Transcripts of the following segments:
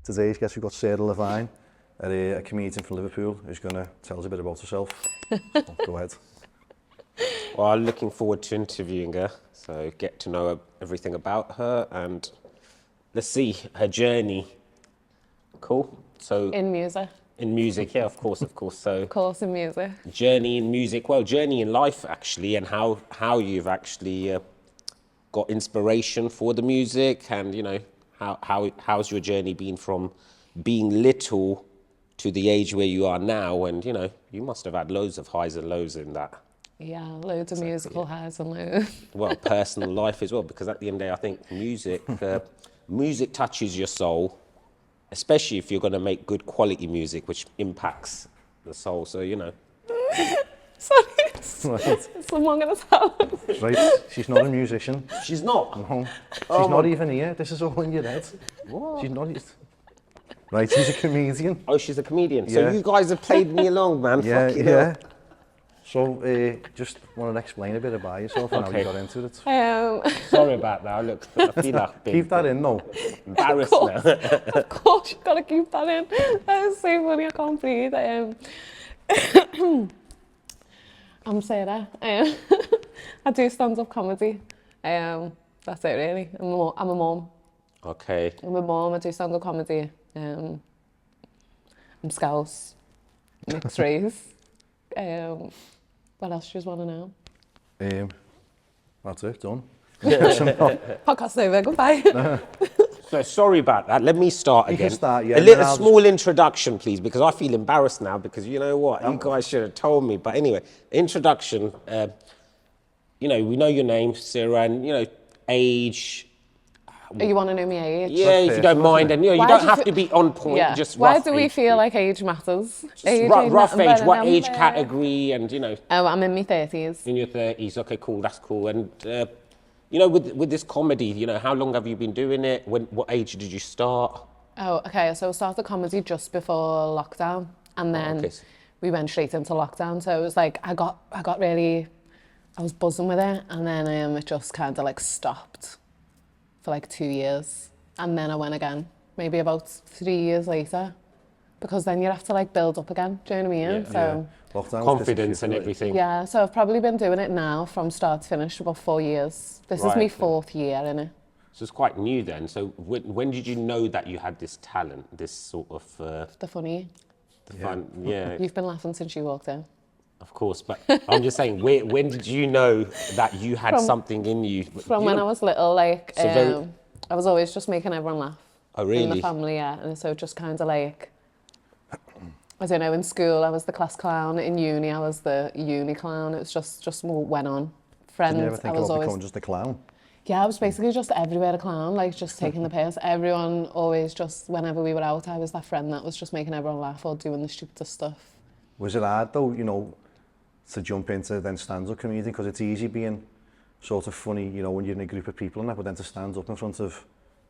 Today's guest, we've got Levine, a comedian from Liverpool, who's going to tell us a bit about herself. So, go ahead. Well, I'm looking forward to interviewing her, so get to know everything about her and let's see her journey. Cool. So In music. in music, yeah, of course. So Of course, in music. journey in music, well, journey in life actually, and how you've actually got inspiration for the music, and you know how's your journey been from being little to the age where you are now, and you know you must have had loads of highs and lows in that. Yeah, loads of musical highs and lows. Well, personal life as well, because at the end of the day, I think music touches your soul, especially if you're going to make good quality music, which impacts the soul. So, you know. Sorry, Right. it's someone going to tell us. Right, she's not a musician. She's not. No, she's not even here. This is all in your head. What? She's not. Right, she's a comedian. Oh, she's a comedian. Yeah. So you guys have played me along, man. Yeah, Fucking yeah. hell. So, just want to explain a bit about yourself and how you got into it. Sorry about that. Look, I feel like Keep that in, though. embarrassed now. Of course, you've got to keep that in. That is so funny, I can't breathe. I'm Sarah. I do stand-up comedy. That's it, really. I'm a mum. Okay. I'm a mum, I do stand-up comedy. I'm Scouse, mixed race. What else do you want to know? That's it, done. Podcast over, goodbye. So sorry about that. Let me start You again. can start, yeah, A and little then I'll small introduction, please, because I feel embarrassed now. Because you know what, you guys should have told me. But anyway, introduction. You know, we know your name, Sarah, and you know, age. You want to know my age? Yeah, if you don't mind, and you know, you Why don't do you have fe- to be on point. Yeah. Just Why rough do we age, feel please. like age matters? Just Age rough ain't age? nothing but What a age number. category? And you know, Oh, I'm in my 30s. in your 30s. Okay, cool. That's cool. And you know, with this comedy, you know, how long have you been doing it? What age did you start? Oh, okay. So I started comedy just before lockdown, and then okay. we went straight into lockdown. So it was like I got really, I was buzzing with it, and then it just kind of like stopped for like 2 years, and then I went again, maybe about 3 years later, because then you have to like build up again. Do you know what I mean? Yeah. So Lockdown was Confidence just and shit, everything. yeah, so I've probably been doing it now from start to finish for about 4 years. This is Right. my 4th year in it. So it's quite new then. So when did you know that you had this talent, this sort of The funny, fun? Yeah, you've been laughing since you walked in. of course. But I'm just saying, when did you know that you had something in you? From You when know- I was little, like, So very- I was always just making everyone laugh. Oh, In really? the family, yeah. And so just kind of like, I don't know, in school I was the class clown, in uni I was the uni clown. It was just more went on. Friends, Did you ever I think was about always... becoming just a clown? Yeah, I was basically just everywhere a clown, like just taking the piss. Everyone always just, whenever we were out, I was that friend that was just making everyone laugh or doing the stupidest stuff. Was it hard, though, you know, to jump into then stand-up comedy? Because it's easy being sort of funny, you know, when you're in a group of people and that, but then to stand up in front of,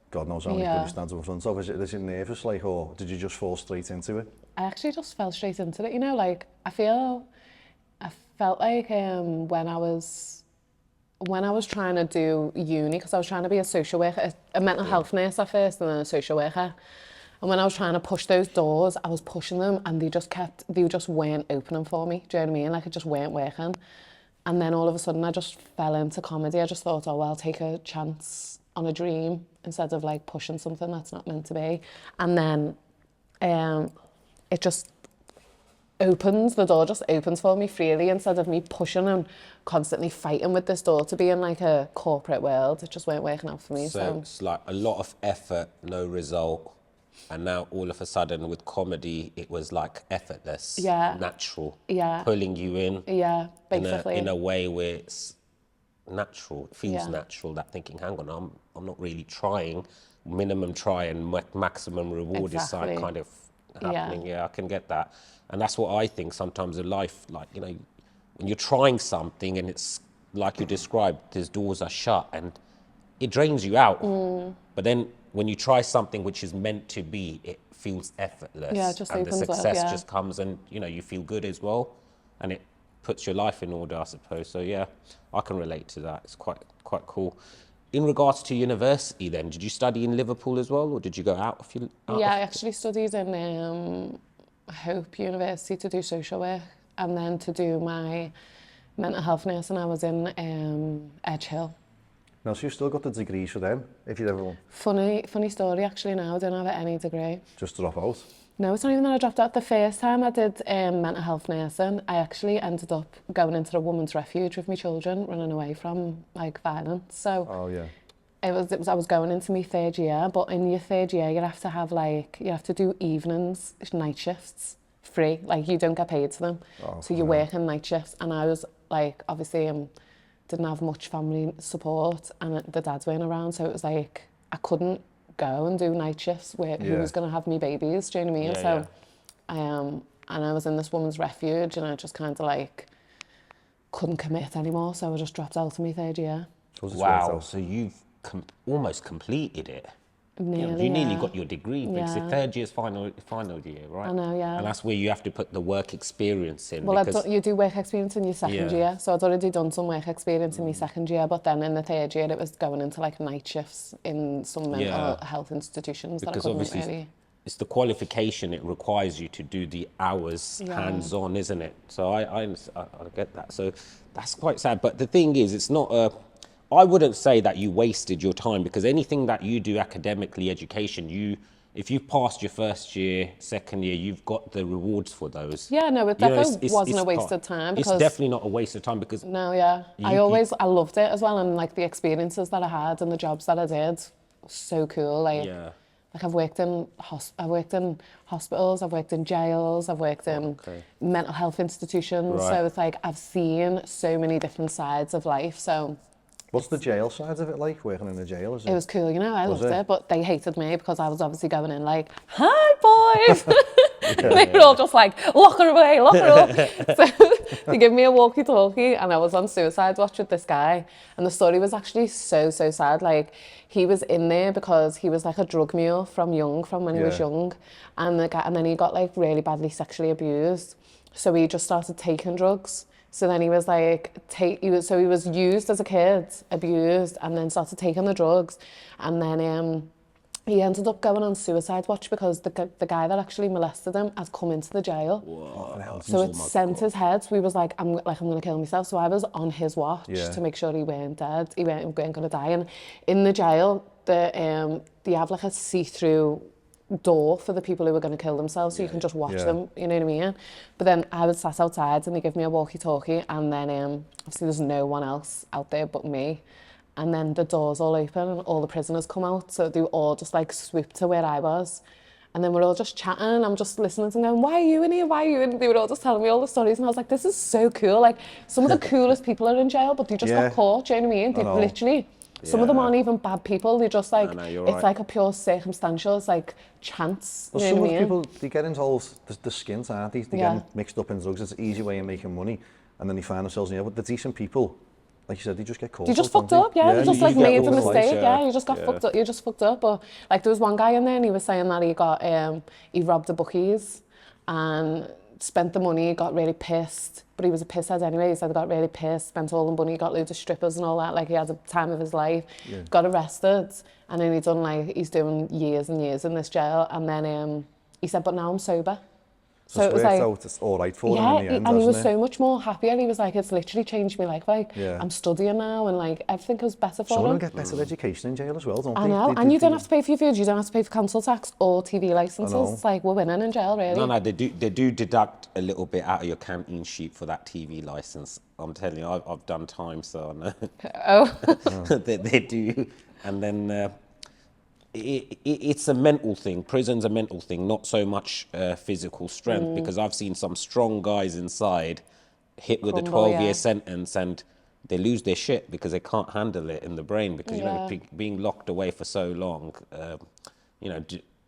God knows how many people Yeah. you stand up in front of, is it nervous, like, or did you just fall straight into it? I actually just fell straight into it, you know, like I felt like when I was trying to do uni, because I was trying to be a social worker, a mental health nurse at first and then a social worker. And when I was trying to push those doors, I was pushing them and they just weren't opening for me. Do you know what I mean? Like it just weren't working. And then all of a sudden I just fell into comedy. I just thought, oh, well, I'll take a chance on a dream instead of like pushing something that's not meant to be. And then it just opens, the door just opens for me freely instead of me pushing and constantly fighting with this door to be in like a corporate world. It just weren't working out for me. So it's like a lot of effort, no result. And now all of a sudden with comedy, it was like effortless, Yeah. natural, Yeah. pulling you in. Yeah, basically. In a way where it's natural, it feels Yeah. natural, that thinking, hang on, I'm not really trying, minimum try and maximum reward is like Exactly. kind of happening. Yeah, I can get that. And that's what I think sometimes in life, like, you know, when you're trying something and it's like you described, these doors are shut and it drains you out. But then when you try something which is meant to be, it feels effortless. Yeah, it just and the opens up, success yeah. just comes and, you know, you feel good as well. And it puts your life in order, I suppose. So yeah, I can relate to that. It's quite cool. in regards to university then, did you study in Liverpool as well, or did you go out of your... Yeah, I actually studied in Hope University to do social work, and then to do my mental health nursing I was in Edge Hill. Now, so you still got the degrees for them, if you ever want. Funny story actually now, I don't have any degree. Just drop out. No, it's not even that I dropped out. The first time I did mental health nursing, I actually ended up going into a woman's refuge with my children, running away from like violence. So Oh, yeah. I was going into my third year, but in your third year you have to have you have to do evenings, night shifts, free. Like you don't get paid for them. Oh, so you're working night shifts, and I was like, obviously didn't have much family support, and the dads weren't around, so it was like I couldn't go and do night shifts who was going to have me babies, do you know what I mean? Yeah, so and I was in this woman's refuge, and I just kind of like couldn't commit anymore, so I just dropped out of my third year. Wow, so you've almost completed it. Nearly, you nearly got your degree, because the Yeah. third year's final year, right? I know, yeah. And that's where you have to put the work experience in. Well, because you do work experience in your second Yeah. year, so I'd already done some work experience in my second year, but then in the third year it was going into like night shifts in some mental health institutions because that I couldn't obviously really... it's the qualification, it requires you to do the hours hands-on, isn't it? So I get that. So that's quite sad. But the thing is, it's not I wouldn't say that you wasted your time, because anything that you do academically, education, if you've passed your first year, second year, you've got the rewards for those. Yeah, no, it definitely wasn't a waste of time. It's definitely not a waste of time, because... No, yeah. I loved it as well, and like the experiences that I had and the jobs that I did, so cool. Like I've worked in hospitals, I've worked in jails, I've worked in mental health institutions. Right. So it's like I've seen so many different sides of life. So What's the jail side of it like, working in a jail? it was cool, you know, I loved it? it, but they hated me because I was obviously going in like, hi boys! They were all just like, lock her away, lock her up. So they gave me a walkie-talkie, and I was on suicide watch with this guy, and the story was actually so sad. Like, he was in there because he was like a drug mule from when he was young, and then he got like really badly sexually abused, so he just started taking drugs. So then he was like, he was used as a kid, abused, and then started taking the drugs, and then he ended up going on suicide watch because the guy that actually molested him has come into the jail. Whoa. So it sent his head. So he was like, I'm going to kill myself. So I was on his watch to make sure he weren't dead. He weren't going to die. And in the jail, they have like a see-through door for the people who were going to kill themselves, so you can just watch them, you know what I mean? But then I was sat outside, and they give me a walkie-talkie, and then obviously there's no one else out there but me, and then the doors all open and all the prisoners come out, so they were all just like swooped to where I was, and then we're all just chatting, and I'm just listening to them going, why are you in here, why are you in here? They were all just telling me all the stories, and I was like, this is so cool. Like, some of the coolest people are in jail, but they just got caught, do you know what I mean? They literally... Some of them aren't even bad people. They're just like, it's like a pure circumstantial, it's like chance. Well, you know some what of I the mean? people, they get into all the skins, aren't they? They get mixed up in drugs. It's an easy way of making money, and then they find themselves in jail. But the decent people, like you said, they just get caught. You just don't fucked up, yeah. You just like get made a all the mistake, lights, yeah. You just got fucked up. You just fucked up. But like there was one guy in there, and he was saying that he got he robbed the bookies and spent the money, got really pissed, but he was a pisshead anyway. He said he got really pissed, spent all the money, got loads of strippers and all that. Like, he had the time of his life, got arrested, and then he's doing years and years in this jail. And then he said, but now I'm sober. So it was like, it's all right for him in the end, and he was hasn't so much more happier. He was like, it's literally changed my life. Like, I'm studying now, and like everything was better for Some of him. them get better education in jail as well, don't they? I know, and you don't have to pay for your food. You don't have to pay for council tax or TV licences. It's like, we're winning in jail, really. No, they do deduct a little bit out of your canteen sheet for that TV licence. I'm telling you, I've done time, so I know. Oh. they do. And then it's a mental thing. Prison's a mental thing, not so much physical strength, because I've seen some strong guys inside hit with a 12-year sentence, and they lose their shit because they can't handle it in the brain, because, you know, being locked away for so long, you know,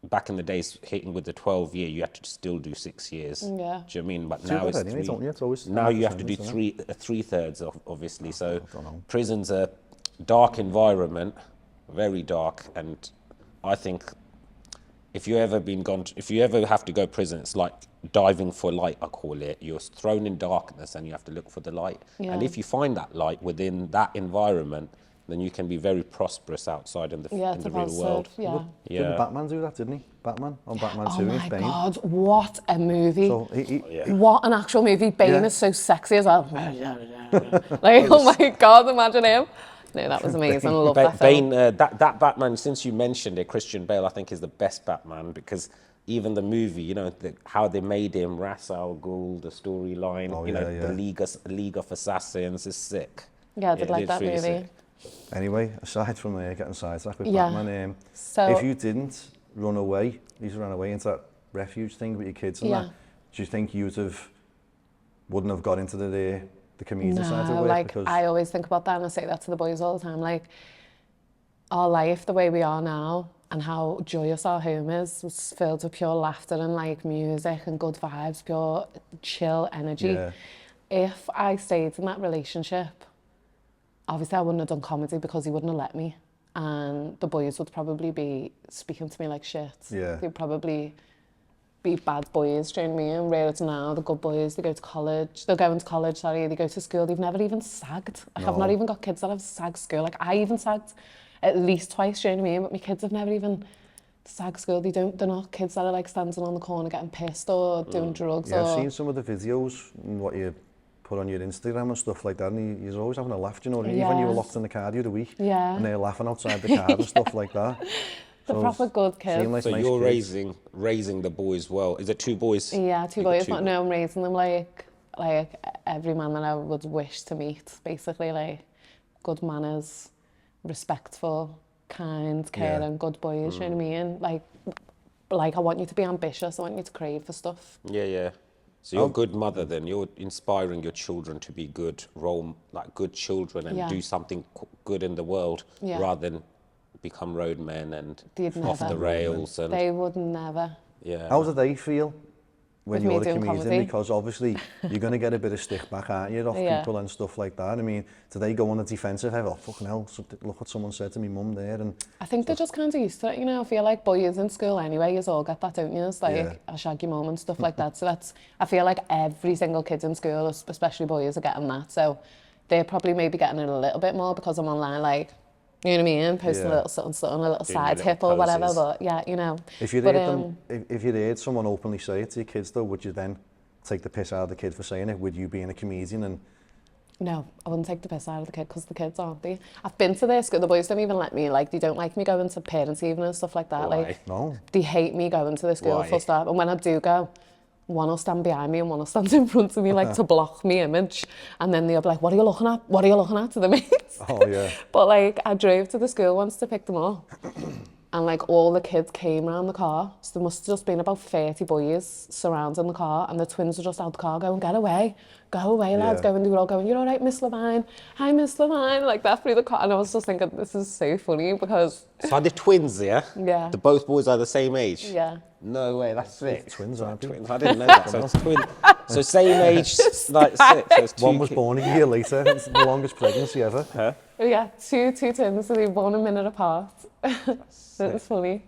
back in the days, hitting with the 12-year, you had to still do 6 years. Yeah. Do you know what I mean? But now it's anyway, don't you? It's always now you have to do three-thirds, obviously. So prison's a dark environment, very dark, and I think if you ever have to go prison, it's like diving for light, I call it. You're thrown in darkness and you have to look for the light. Yeah. And if you find that light within that environment, then you can be very prosperous outside in the Yeah, in it's the a real world. positive, yeah. Didn't Batman do that, didn't he? Batman on Batman 2 Oh in my Spain. God, what a movie. So What an actual movie. Bane Yeah. is so sexy as well. Like, oh my God, imagine him. No, that was amazing. I love that film. Bane, that Batman, since you mentioned it, Christian Bale, I think is the best Batman because even the movie, you know, how they made him, Ra's al Ghul, the storyline, Oh, you know, yeah, the yeah. League of Assassins is sick. Yeah, I did like it's that really movie. sick. Anyway, aside from getting sidetracked with Yeah. Batman, So- if you didn't run away, you ran away into that refuge thing with your kids and Yeah. that, do you think wouldn't have got into the comedian side of No, work? like, Because I always think about that and I say that to the boys all the time. Like, our life, the way we are now, and how joyous our home is, was filled with pure laughter and like music and good vibes, pure chill energy. Yeah. If I stayed in that relationship, obviously I wouldn't have done comedy because he wouldn't have let me. And the boys would probably be speaking to me like shit. Yeah. They'd probably be bad boys, do you know what I mean? Whereas now, the good boys, they go to college, they're going to college, sorry, they go to school, they've never even sagged. Like, I've not even got kids that have sagged school. Like, I even sagged at least twice, do you know what I mean? But my kids have never even sagged school. They're not kids that are like standing on the corner getting pissed or doing drugs yeah, I've or... seen some of the videos and what you put on your Instagram and stuff like that, and you're always having a laugh, do you know what I mean? Even you were Yeah. locked in the car the other week, Yeah. and they're laughing outside the car and stuff like that. The proper good kids. Seem like So nice you're kids. raising the boys well. Is it two boys? Yeah, two You got boys, two but no, I'm raising them like every man that I would wish to meet, basically, like good manners, respectful, kind, caring, good boys, you know what I mean? Like I want you to be ambitious, I want you to crave for stuff. Yeah. So you're a good mother then. You're inspiring your children to be good good children and Yeah. do something good in the world Yeah. rather than become roadmen and They'd off never. the rails. And They would never. yeah. How do they feel when With me you're a doing comedian? comedy? Because obviously you're going to get a bit of stick back, aren't you, off Yeah. people and stuff like that. I mean, do they go on the defensive? Oh, fucking hell, look what someone said to me mum there. And I think they're just kind of used to it, you know. I feel like boys in school anyway, you all get that, don't you? It's like Yeah. a shaggy mum and stuff like that. So I feel like every single kid in school, especially boys, are getting that. So they're probably maybe getting it a little bit more because I'm online, like, you know what I mean? Posting a Yeah. little something, a little Doing side your little tip or whatever. poses. But yeah, you know. if you But, heard them, if you heard someone openly say it to your kids though, would you then take the piss out of the kid for saying it? Would you being a comedian and No, I wouldn't take the piss out of the kid because the kids aren't they? I've been to their school, the boys don't even let me, like, they don't like me going to parents' evening and stuff like that. Why? Like, no? they hate me going to the school, Why? full stop. And when I do go, one will stand behind me and one will stand in front of me, like, to block me image. And then they'll be like, what are you looking at? What are you looking at? To the mates. Oh yeah. But, like, I drove to the school once to pick them up. And, like, all the kids came round the car. So there must have just been about 30 boys surrounding the car. And the twins were just out the car going, get away, lads, Yeah. go. And they were all going, you're all right, Miss Levine. Hi, Miss Levine. Like that through the car. And I was just thinking, this is so funny because, So are they twins, yeah? Yeah. The both boys are the same age? yeah. No way, that's sick. Twins, aren't they? Twins. I didn't know that. So it's twin. So same age, like sick. So it's two One was born a year later. It's the longest pregnancy ever. Yeah, two twins, so they were born a minute apart. So it's funny.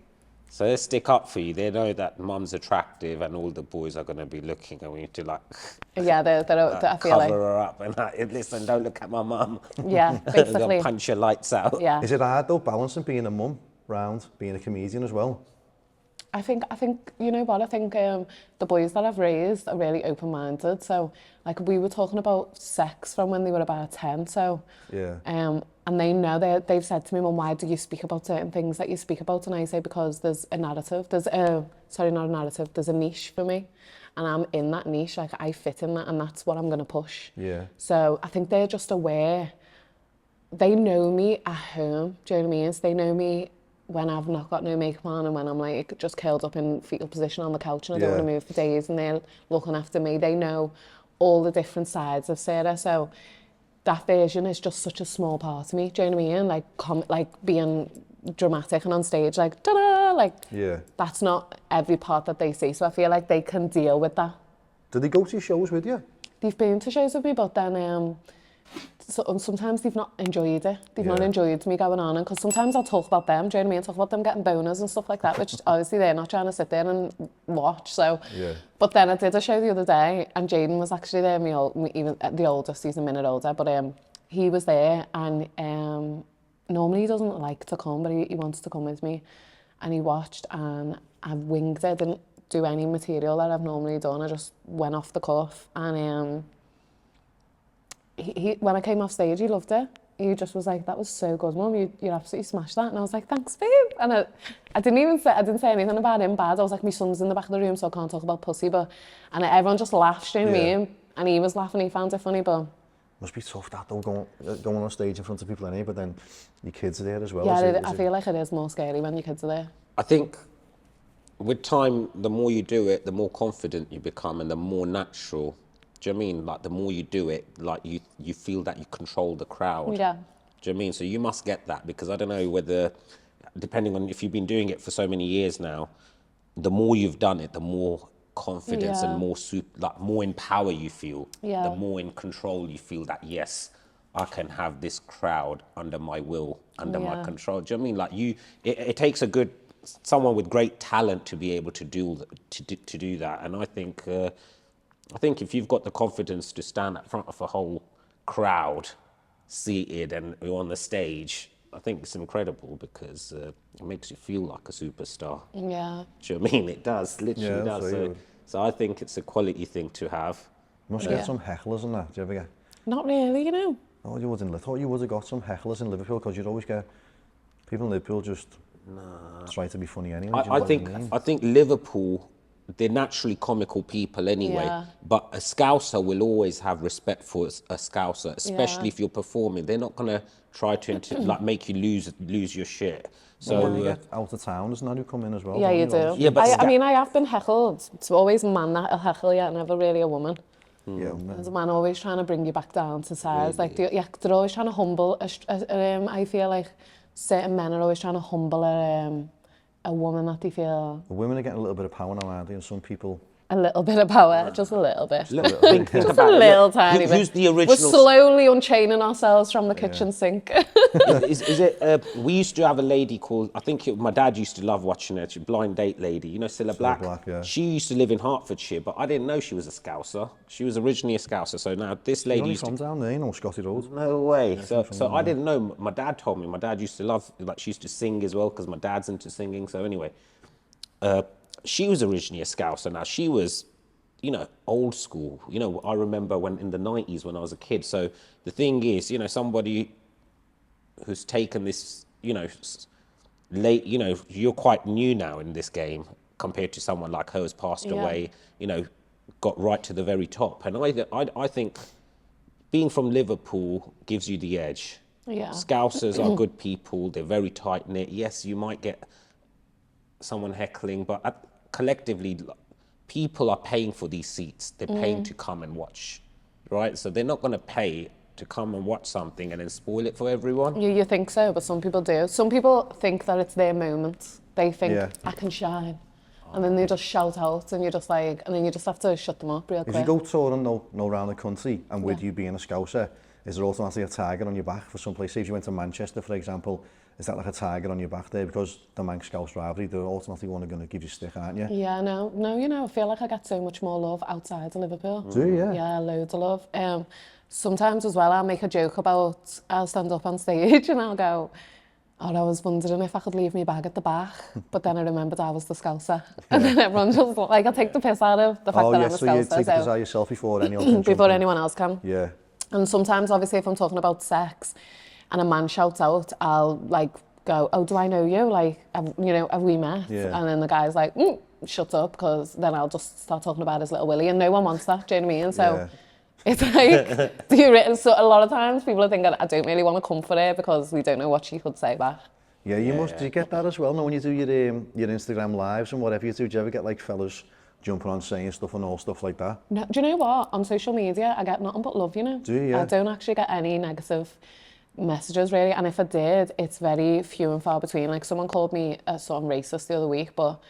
So they stick up for you. They know that mum's attractive and all the boys are going to be looking and we need to like Yeah, I feel cover like, her up and like, listen, don't look at my mum. yeah, They'll basically. punch your lights out. Yeah. Is it hard though, balancing being a mum round being a comedian as well? I think you know what, I think the boys that I've raised are really open-minded. So, like, we were talking about sex from when they were about 10, so... Yeah. And they know, they've said to me, Mum, why do you speak about certain things that you speak about? And I say, because there's a narrative. There's a niche for me. And I'm in that niche, like, I fit in that, and that's what I'm going to push. Yeah. So I think they're just aware. They know me at home, do you know what I mean? So they know me when I've not got no makeup on and when I'm like just curled up in fetal position on the couch and I don't want to move for days and they're looking after me. They know all the different sides of Sarah. So that version is just such a small part of me, do you know what I mean? Like being dramatic and on stage, like, ta-da! Like, Yeah. that's not every part that they see. So I feel like they can deal with that. Do they go to shows with you? They've been to shows with me, but then sometimes they've not enjoyed it. They've not Yeah. enjoyed me going on, and because sometimes I'll talk about them, do you know what I mean? Talk about them getting boners and stuff like that, which obviously they're not trying to sit there and watch. So, Yeah. But then I did a show the other day, and Jaden was actually there. Even the oldest, he's a minute older, but he was there, and normally he doesn't like to come, but he wanted to come with me. And he watched, and I winged it. Didn't do any material that I've normally done. I just went off the cuff. And he when I came off stage, he loved it. He just was like, "That was so good, Mum. You absolutely smashed that." And I was like, "Thanks, babe." And I didn't say anything about him bad. I was like, "My son's in the back of the room, so I can't talk about pussy." But and everyone just laughed, you know what I mean? And he was laughing. He found it funny, but must be tough that though, going on stage in front of people anyway. But then your kids are there as well. Yeah, I feel like it is more scary when your kids are there. I think with time, the more you do it, the more confident you become and the more natural. Do you know what I mean? Like the more you do it, like you feel that you control the crowd. Yeah. Do you know what I mean? So you must get that, because I don't know whether, depending on if you've been doing it for so many years now, the more you've done it, the more confidence and more in power you feel. Yeah. The more in control you feel that, yes, I can have this crowd under my will, under my control. Do you know what I mean? Like it takes someone with great talent to be able to do that. And I think if you've got the confidence to stand up front of a whole crowd, seated and you're on the stage, I think it's incredible, because it makes you feel like a superstar. Yeah. Do you know what I mean? It does, literally does. So, so I think it's a quality thing to have. You must get some hecklers and that. Do you ever get? Not really, you know. Oh, you wouldn't. I thought you would have got some hecklers in Liverpool, because you'd always get people in Liverpool just try to be funny anyway. I think Liverpool, they're naturally comical people anyway, but a Scouser will always have respect for a Scouser, especially if you're performing. They're not going to try to like make you lose your shit. So you get out of towners now who come in as well. Yeah, you do. Yeah, but I mean, I have been heckled. It's always a man that'll heckle you, never really a woman. Yeah, There's a man always trying to bring you back down to size. Really? Like, they're always trying to humble. I feel like certain men are always trying to humble a woman that they feel... Women are getting a little bit of power now, aren't they? And some people... A little bit of power, just a little bit. Think just a little tiny bit. Who's the original? We're slowly unchaining ourselves from the kitchen sink. Is it? We used to have a lady called, I think my dad used to love watching her, Blind Date lady. You know Cilla Black? Yeah. She used to live in Hertfordshire, but I didn't know she was a Scouser. She was originally a Scouser. So now this lady from down there, you know, Scotty Road. No way. Yeah, so I didn't know. My dad told me. My dad used to love, like, she used to sing as well, because my dad's into singing. So anyway, she was originally a Scouser. Now she was, you know, old school. You know, I remember when in the 90s when I was a kid. So the thing is, you know, somebody who's taken this, you know, late, you know, you're quite new now in this game compared to someone like her who's passed away, you know, got right to the very top. And I think being from Liverpool gives you the edge. Yeah. Scousers are good people. They're very tight knit. Yes, you might get someone heckling, but collectively, people are paying for these seats. They're paying to come and watch, right? So they're not going to pay to come and watch something and then spoil it for everyone. You think so, but some people do. Some people think that it's their moment. They think, I can shine. And then they just shout out, and you're just like, and then you just have to shut them up real quick. If you go touring around the country, and with you being a Scouser, is there automatically a target on your back for some place? Say if you went to Manchester, for example, is that like a target on your back there? Because the Manx-Scouse rivalry, they're automatically going to give you stick, aren't you? Yeah, no, you know, I feel like I get so much more love outside of Liverpool. Do you? Yeah. Yeah, loads of love. Sometimes as well, I'll make a joke about, I'll stand up on stage and I'll go, oh, I was wondering if I could leave my bag at the back, but then I remembered I was the Scouser. And then everyone just, like, I take the piss out of the fact that I'm a Scouser. So you take the piss out of yourself before anyone can before anyone else can. Yeah. And sometimes, obviously, if I'm talking about sex and a man shouts out, I'll, like, go, oh, do I know you? Like, have we met? Yeah. And then the guy's like, shut up, because then I'll just start talking about his little willy, and no one wants that, do you know what I mean? So it's like, so a lot of times people are thinking, I don't really want to come for it because we don't know what she could say back. Yeah, you must. Do you get that as well? Now, when you do your Instagram lives and whatever you do you ever get like fellas jumping on saying stuff and all stuff like that? No, do you know what? On social media, I get nothing but love, you know? Do you? Yeah. I don't actually get any negative messages, really. And if I did, it's very few and far between. Like, someone called me a sort of racist the other week, but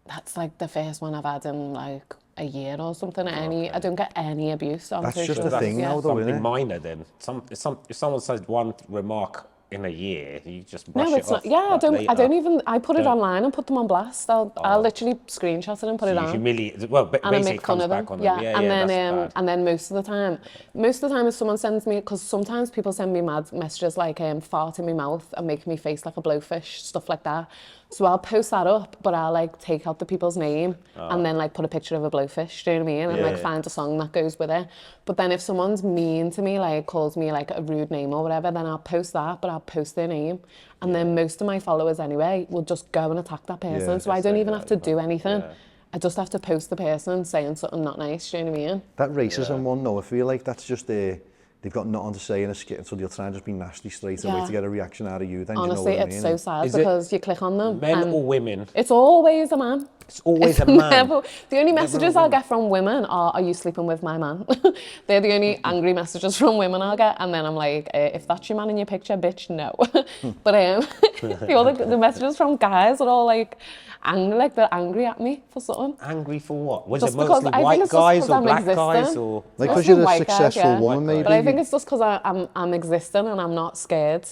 that's like the first one I've had in like a year or something. I don't get any abuse on social media. That's just the thing now, though, isn't it? Something minor then. If someone says one remark in a year. You just brush No, it it's off. not. Yeah, I like, don't. I later. don't even. I put it Don't- online and put them on blast. I'll literally screenshot it and put So it you on. humiliate. Well, And I basically make it fun comes of them. back on Yeah, them. Yeah, and yeah, then that's bad. and then most of the time, if someone sends me, because sometimes people send me mad messages like fart in my mouth and make me face like a blowfish, stuff like that. So I'll post that up, but I'll like take out the people's name and then like put a picture of a blowfish. Do you know what I mean? And like Yeah. find a song that goes with it. But then if someone's mean to me, like calls me like a rude name or whatever, then I'll post that, but I'll post their name. And then most of my followers anyway will just go and attack that person. Yeah. So I don't even have to do anything. Yeah. I just have to post the person saying something not nice, do you know what I mean? That racism one, though, I feel like that's just they've got nothing to say in a skit, so they'll try and just be nasty straight away Yeah. to get a reaction out of you. Then Honestly, do you know what it's I mean? so sad Is it because you click on them. Men and or women? It's always a man. It's always a It's man. never- the only messages a I'll woman. get from women are you sleeping with my man? They're the only angry messages from women I'll get. And then I'm like, if that's your man in your picture, bitch, no. But the messages from guys are all like, angry, like they're angry at me for something. Angry for what? Was Just it because mostly I think white it's just guys 'cause or I'm black guys existing. or? Like, Mostly because you're a white guys, successful yeah. woman, maybe. But I think it's just because I'm existing and I'm not scared.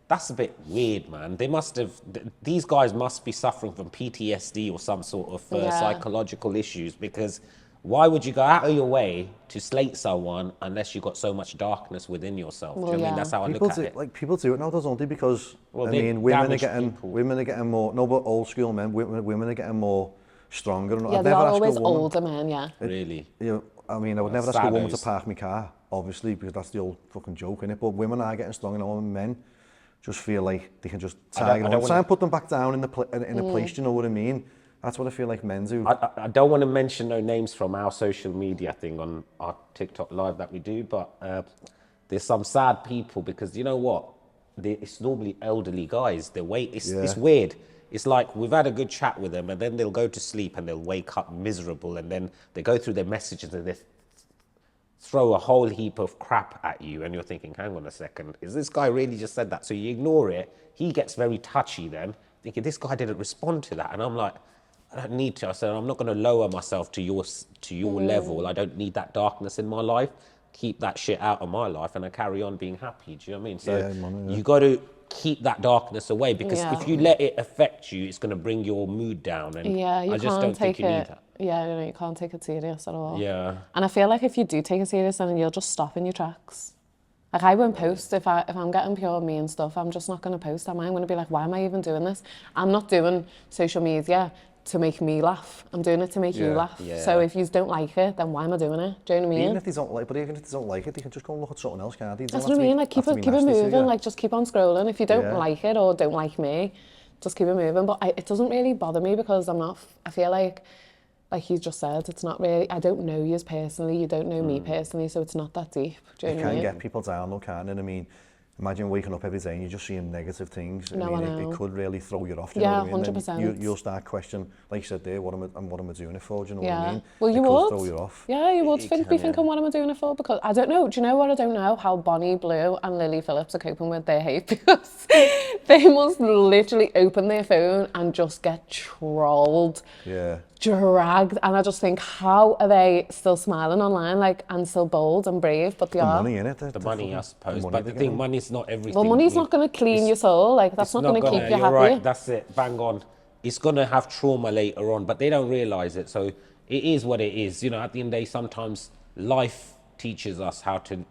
That's a bit weird, man. They must have. These guys must be suffering from PTSD or some sort of Yeah. psychological issues. Because why would you go out of your way to slate someone unless you got so much darkness within yourself? Do you know what I mean? yeah. That's how I People look at do, it. like people do it now, don't they? Because Well, I they mean, women are damage getting people. more. No, but old school men, women are getting more stronger. And Yeah, I'd they never are ask always a woman. older men, yeah. Really. You know, I mean, I would never ask a woman to Saddos. park my car, obviously, because that's the old fucking joke, innit? But women are getting stronger now, and men just feel like they can just tag I it don't on, try wanna- and put them back down in the in a place. Do you know what I mean? That's what I feel like men do. I don't want to mention no names from our social media thing on our TikTok live that we do, but there's some sad people because you know what? It's normally elderly guys. It's weird. It's like we've had a good chat with them and then they'll go to sleep and they'll wake up miserable and then they go through their messages and they throw a whole heap of crap at you and you're thinking, hang on a second, is this guy really just said that? So you ignore it. He gets very touchy then, thinking this guy didn't respond to that. And I'm like, I don't need to. I said, I'm not going to lower myself to your level. I don't need that darkness in my life. Keep that shit out of my life and I carry on being happy. Do you know what I mean? So Yeah, man, yeah. you got to keep that darkness away because Yeah. if you let it affect you, it's going to bring your mood down. And Yeah, you I just can't don't take think you need it. that. Yeah, you can't take it serious at all. Yeah. And I feel like if you do take it serious, then you'll just stop in your tracks. Like I won't post if I'm getting pure me and stuff. I'm just not going to post. I'm going to be like, why am I even doing this? I'm not doing social media to make me laugh. I'm doing it to make you Yeah. laugh. Yeah. So if you don't like it, then why am I doing it? Do you know what I mean? Even if they don't like, but even if they don't like it, they can just go and look at something else, can't they? They don't That's have what I to mean. be- Like keep have to it be nasty to moving. you. Like just keep on scrolling. If you don't Yeah. like it or don't like me, just keep it moving. But it doesn't really bother me because I'm not. I feel like you just said, it's not really. I don't know you personally. You don't know me personally, so it's not that deep. Do you It know what I can mean? get people down, though, can't it? I mean, imagine waking up every day and you're just seeing negative things. No, I mean, I know. it could really throw you off. Do you Yeah, know what I mean? Then 100%. You'll start questioning, like you said there, what am I doing it for? Do you know what I Yeah. mean? Well, you it could would. throw you off. Yeah, you would It be can, thinking, what am I doing it for? Because I don't know. Do you know what I don't know? How Bonnie Blue and Lily Phillips are coping with their hate because they must literally open their phone and just get trolled, Yeah. dragged. And I just think, how are they still smiling online, like, and still bold and brave? But they The are. money in it. The money, I suppose. money But they the get thing, them. money's not everything. Well, money's I mean, not going to clean your soul. Like, that's it's not going to keep you you're happy. right, that's it, bang on. It's gonna have trauma later on, but they don't realize it. So it is what it is. You know, at the end of the day, sometimes life teaches us how to,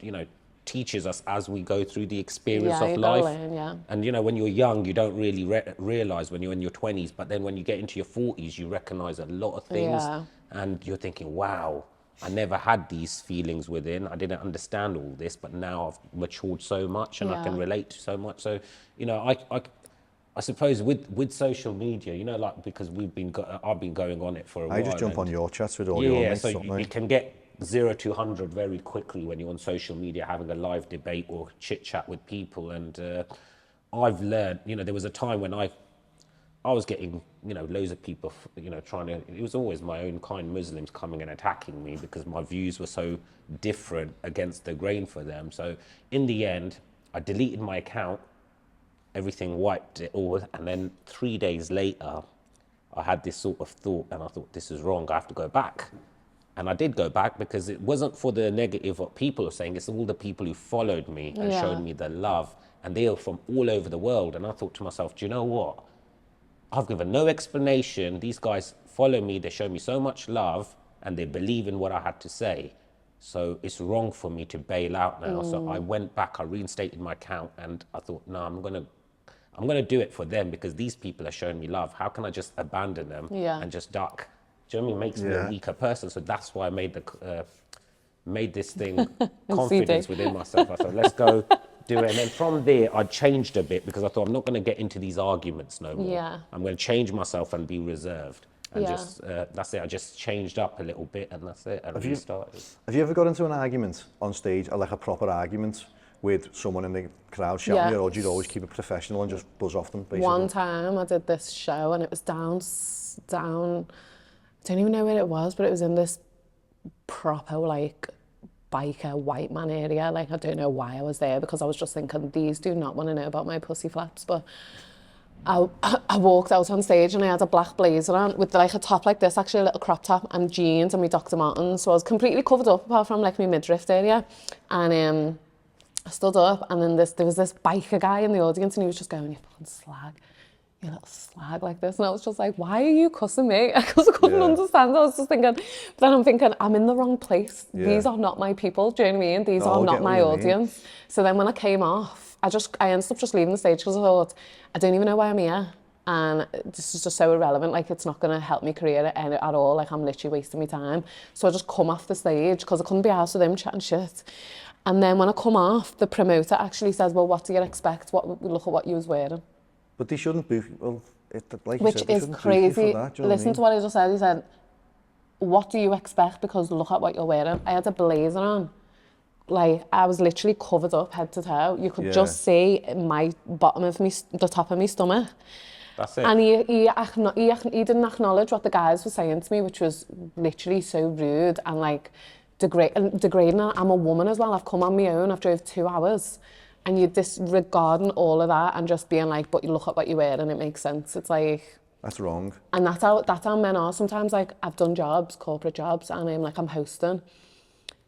teaches us as we go through the experience Yeah, of you gotta life. learn, yeah. And when you're young, you don't really realize when you're in your 20s, but then when you get into your 40s, you recognize a lot of things. Yeah. And you're thinking, wow, I never had these feelings within. I didn't understand all this, but now I've matured so much and I can Yeah. relate to so much. So, I suppose with social media, like because I've been going on it for a while. I just jump and- on your chats with all your yeah, mates, so don't you I? can get 0 to 100 very quickly when you're on social media having a live debate or chit chat with people. And I've learned, there was a time when I was getting, loads of people, trying to, it was always my own kind Muslims coming and attacking me because my views were so different against the grain for them. So in the end, I deleted my account, everything wiped it all. And then 3 days later, I had this sort of thought and I thought, this is wrong, I have to go back. And I did go back because it wasn't for the negative what people are saying, it's all the people who followed me and Yeah. showed me the love and they are from all over the world. And I thought to myself, do you know what? I've given no explanation. These guys follow me, they show me so much love, and they believe in what I had to say. So it's wrong for me to bail out now. So I went back, I reinstated my account, and I thought, no, I'm gonna do it for them, because these people are showing me love. How can I just abandon them and just duck? Do you know what I mean? It makes me a weaker person. So that's why I made this thing confidence within myself. I thought, let's go do it. And then from there, I changed a bit, because I thought, I'm not going to get into these arguments no more. Yeah. I'm going to change myself and be reserved. And just that's it. I just changed up a little bit, and that's it. And restarted. Have you ever got into an argument on stage, or like a proper argument with someone in the crowd shouting at you, or do you always keep it professional and just buzz off them, basically? One time I did this show, and it was down, I don't even know where it was, but it was in this proper, like, biker white man area. Like, I don't know why I was there, because I was just thinking, these do not want to know about my pussy flaps. But I walked out on stage, and I had a black blazer on with like a top like this, actually a little crop top, and jeans and my Dr. Martens. So I was completely covered up apart from like my midriff area. And I stood up, and then there was this biker guy in the audience, and he was just going, "You fucking slag. You little slag," like this. And I was just like, why are you cussing me? Because I couldn't understand. I was just thinking, but then I'm thinking, I'm in the wrong place. These are not my people, do you know what I mean? These are not my audience. So then when I came off, I ended up just leaving the stage, because I thought, I don't even know why I'm here. And this is just so irrelevant. Like, it's not going to help me career at all. Like, I'm literally wasting my time. So I just come off the stage, because I couldn't be arsed with him chatting shit. And then when I come off, the promoter actually says, well, what do you expect? Look at what you was wearing. But they shouldn't be, well, like Which you said, they is shouldn't crazy. For that, do you know Listen to what he just said. He said, what do you expect? Because look at what you're wearing. I had a blazer on. Like, I was literally covered up head to toe. You could just see my bottom of the top of my stomach. That's it. And he didn't acknowledge what the guys were saying to me, which was literally so rude and like degrading. I'm a woman as well. I've come on my own. I've drove 2 hours. And you're disregarding all of that and just being like, but you look at what you wear and it makes sense. It's like... That's wrong. And that's how men are. Sometimes, like, I've done jobs, corporate jobs, and I'm hosting.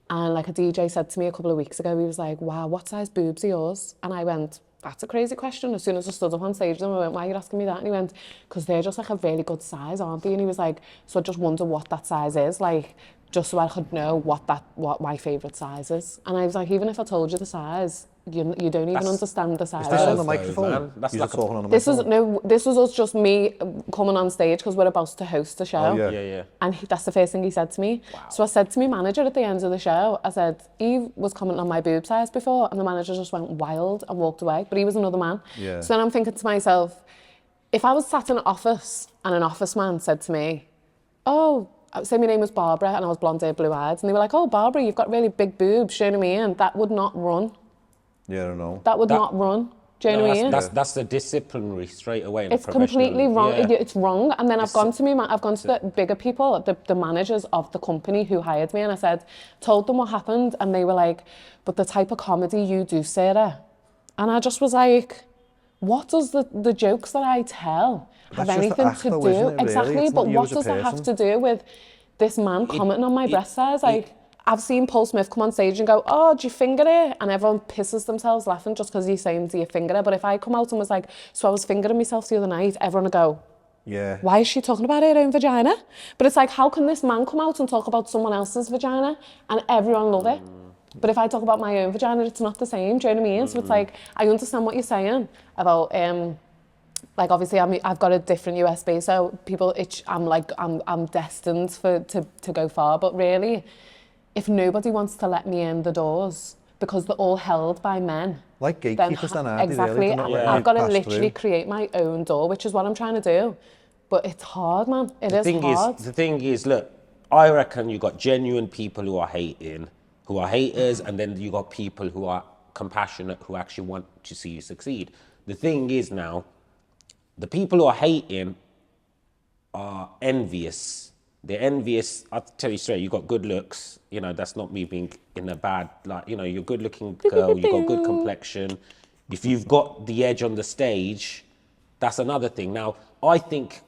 And like a DJ said to me a couple of weeks ago, he was like, wow, what size boobs are yours? And I went, that's a crazy question. As soon as I stood up on stage with him, I went, why are you asking me that? And he went, because they're just like a really good size, aren't they? And he was like, so I just wonder what that size is, like, just so I could know what my favourite size is. And I was like, even if I told you the size, you don't even understand the size. Is this on the microphone? That's You're like talking on the microphone? This was us just me coming on stage because we're about to host a show. Oh, yeah. And that's the first thing he said to me. Wow. So I said to my manager at the end of the show, I said, Eve was commenting on my boob size before, and the manager just went wild and walked away. But he was another man. Yeah. So then I'm thinking to myself, if I was sat in an office and an office man said to me, oh, say my name was Barbara and I was blonde-haired, blue-eyed, and they were like, oh, Barbara, you've got really big boobs, showing me in. That would not run. Yeah, I know. That would not run. Do you know what I mean? That's the disciplinary straight away. It's completely wrong. Yeah. It's wrong. And then I've gone to the bigger people, the managers of the company who hired me, and I told them what happened, and they were like, but the type of comedy you do, Sarah. And I just was like, what does the jokes that I tell have anything to do? Isn't it, really? Exactly, It's but not you what as a does that have person. to do with this man commenting on my breast size? Like, I've seen Paul Smith come on stage and go, oh, do you finger it? And everyone pisses themselves laughing just because he's saying, do you finger it? But if I come out and was like, so I was fingering myself the other night, everyone would go, yeah. why is she talking about her own vagina? But it's like, how can this man come out and talk about someone else's vagina and everyone love it? But if I talk about my own vagina, it's not the same, do you know what I mean? So it's like, I understand what you're saying about, like, obviously I've got a different USB, so I'm destined to go far, but really, if nobody wants to let me in the doors because they're all held by men. Like gatekeepers then, aren't they, exactly. really? They're not letting I've you got to pass literally through. create my own door, which is what I'm trying to do. But it's hard, man. It is hard. The thing is, look, I reckon you got genuine people who are haters, and then you got people who are compassionate, who actually want to see you succeed. The thing is now, the people who are hating are envious. They're envious. I'll tell you straight, you got good looks. You know, that's not me being in a bad, like, you know, you're a good looking girl, you got good complexion. If you've got the edge on the stage, that's another thing. Now, I think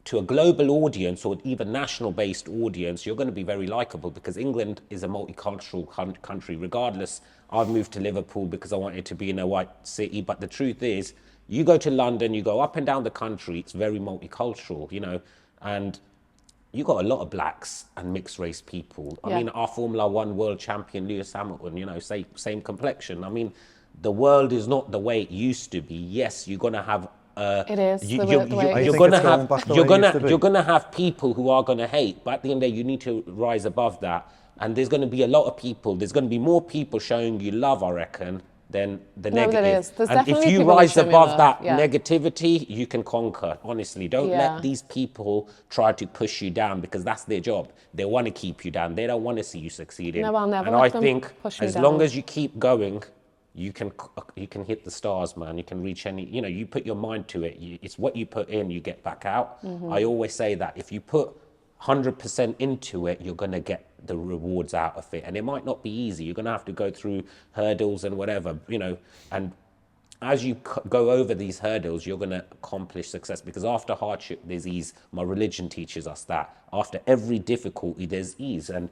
to a global audience or even national-based audience, you're going to be very likable because England is a multicultural country. Regardless, I've moved to Liverpool because I wanted to be in a white city, but the truth is, you go to London, you go up and down the country, it's very multicultural, you know, and you got a lot of blacks and mixed race people. I mean, our Formula One world champion, Lewis Hamilton, you know, same complexion. I mean, the world is not the way it used to be. Yes, you're going to have it is you're gonna have people who are gonna hate, but at the end of the day, you need to rise above that. And there's gonna be a lot of people. There's gonna be more people showing you love, I reckon, than the negative. There is. There's and if you rise above that negativity, you can conquer. Honestly, don't let these people try to push you down because that's their job. They want to keep you down. They don't want to see you succeeding. No, I'll never and let I them think push me as down. long as you keep going, you can hit the stars, man. You can reach any, you know, you put your mind to it. It's what you put in, you get back out. I always say that if you put 100% into it, you're going to get the rewards out of it. And it might not be easy. You're going to have to go through hurdles and whatever, you know, and as you go over these hurdles, you're going to accomplish success because after hardship, there's ease. My religion teaches us that. After every difficulty, there's ease. And,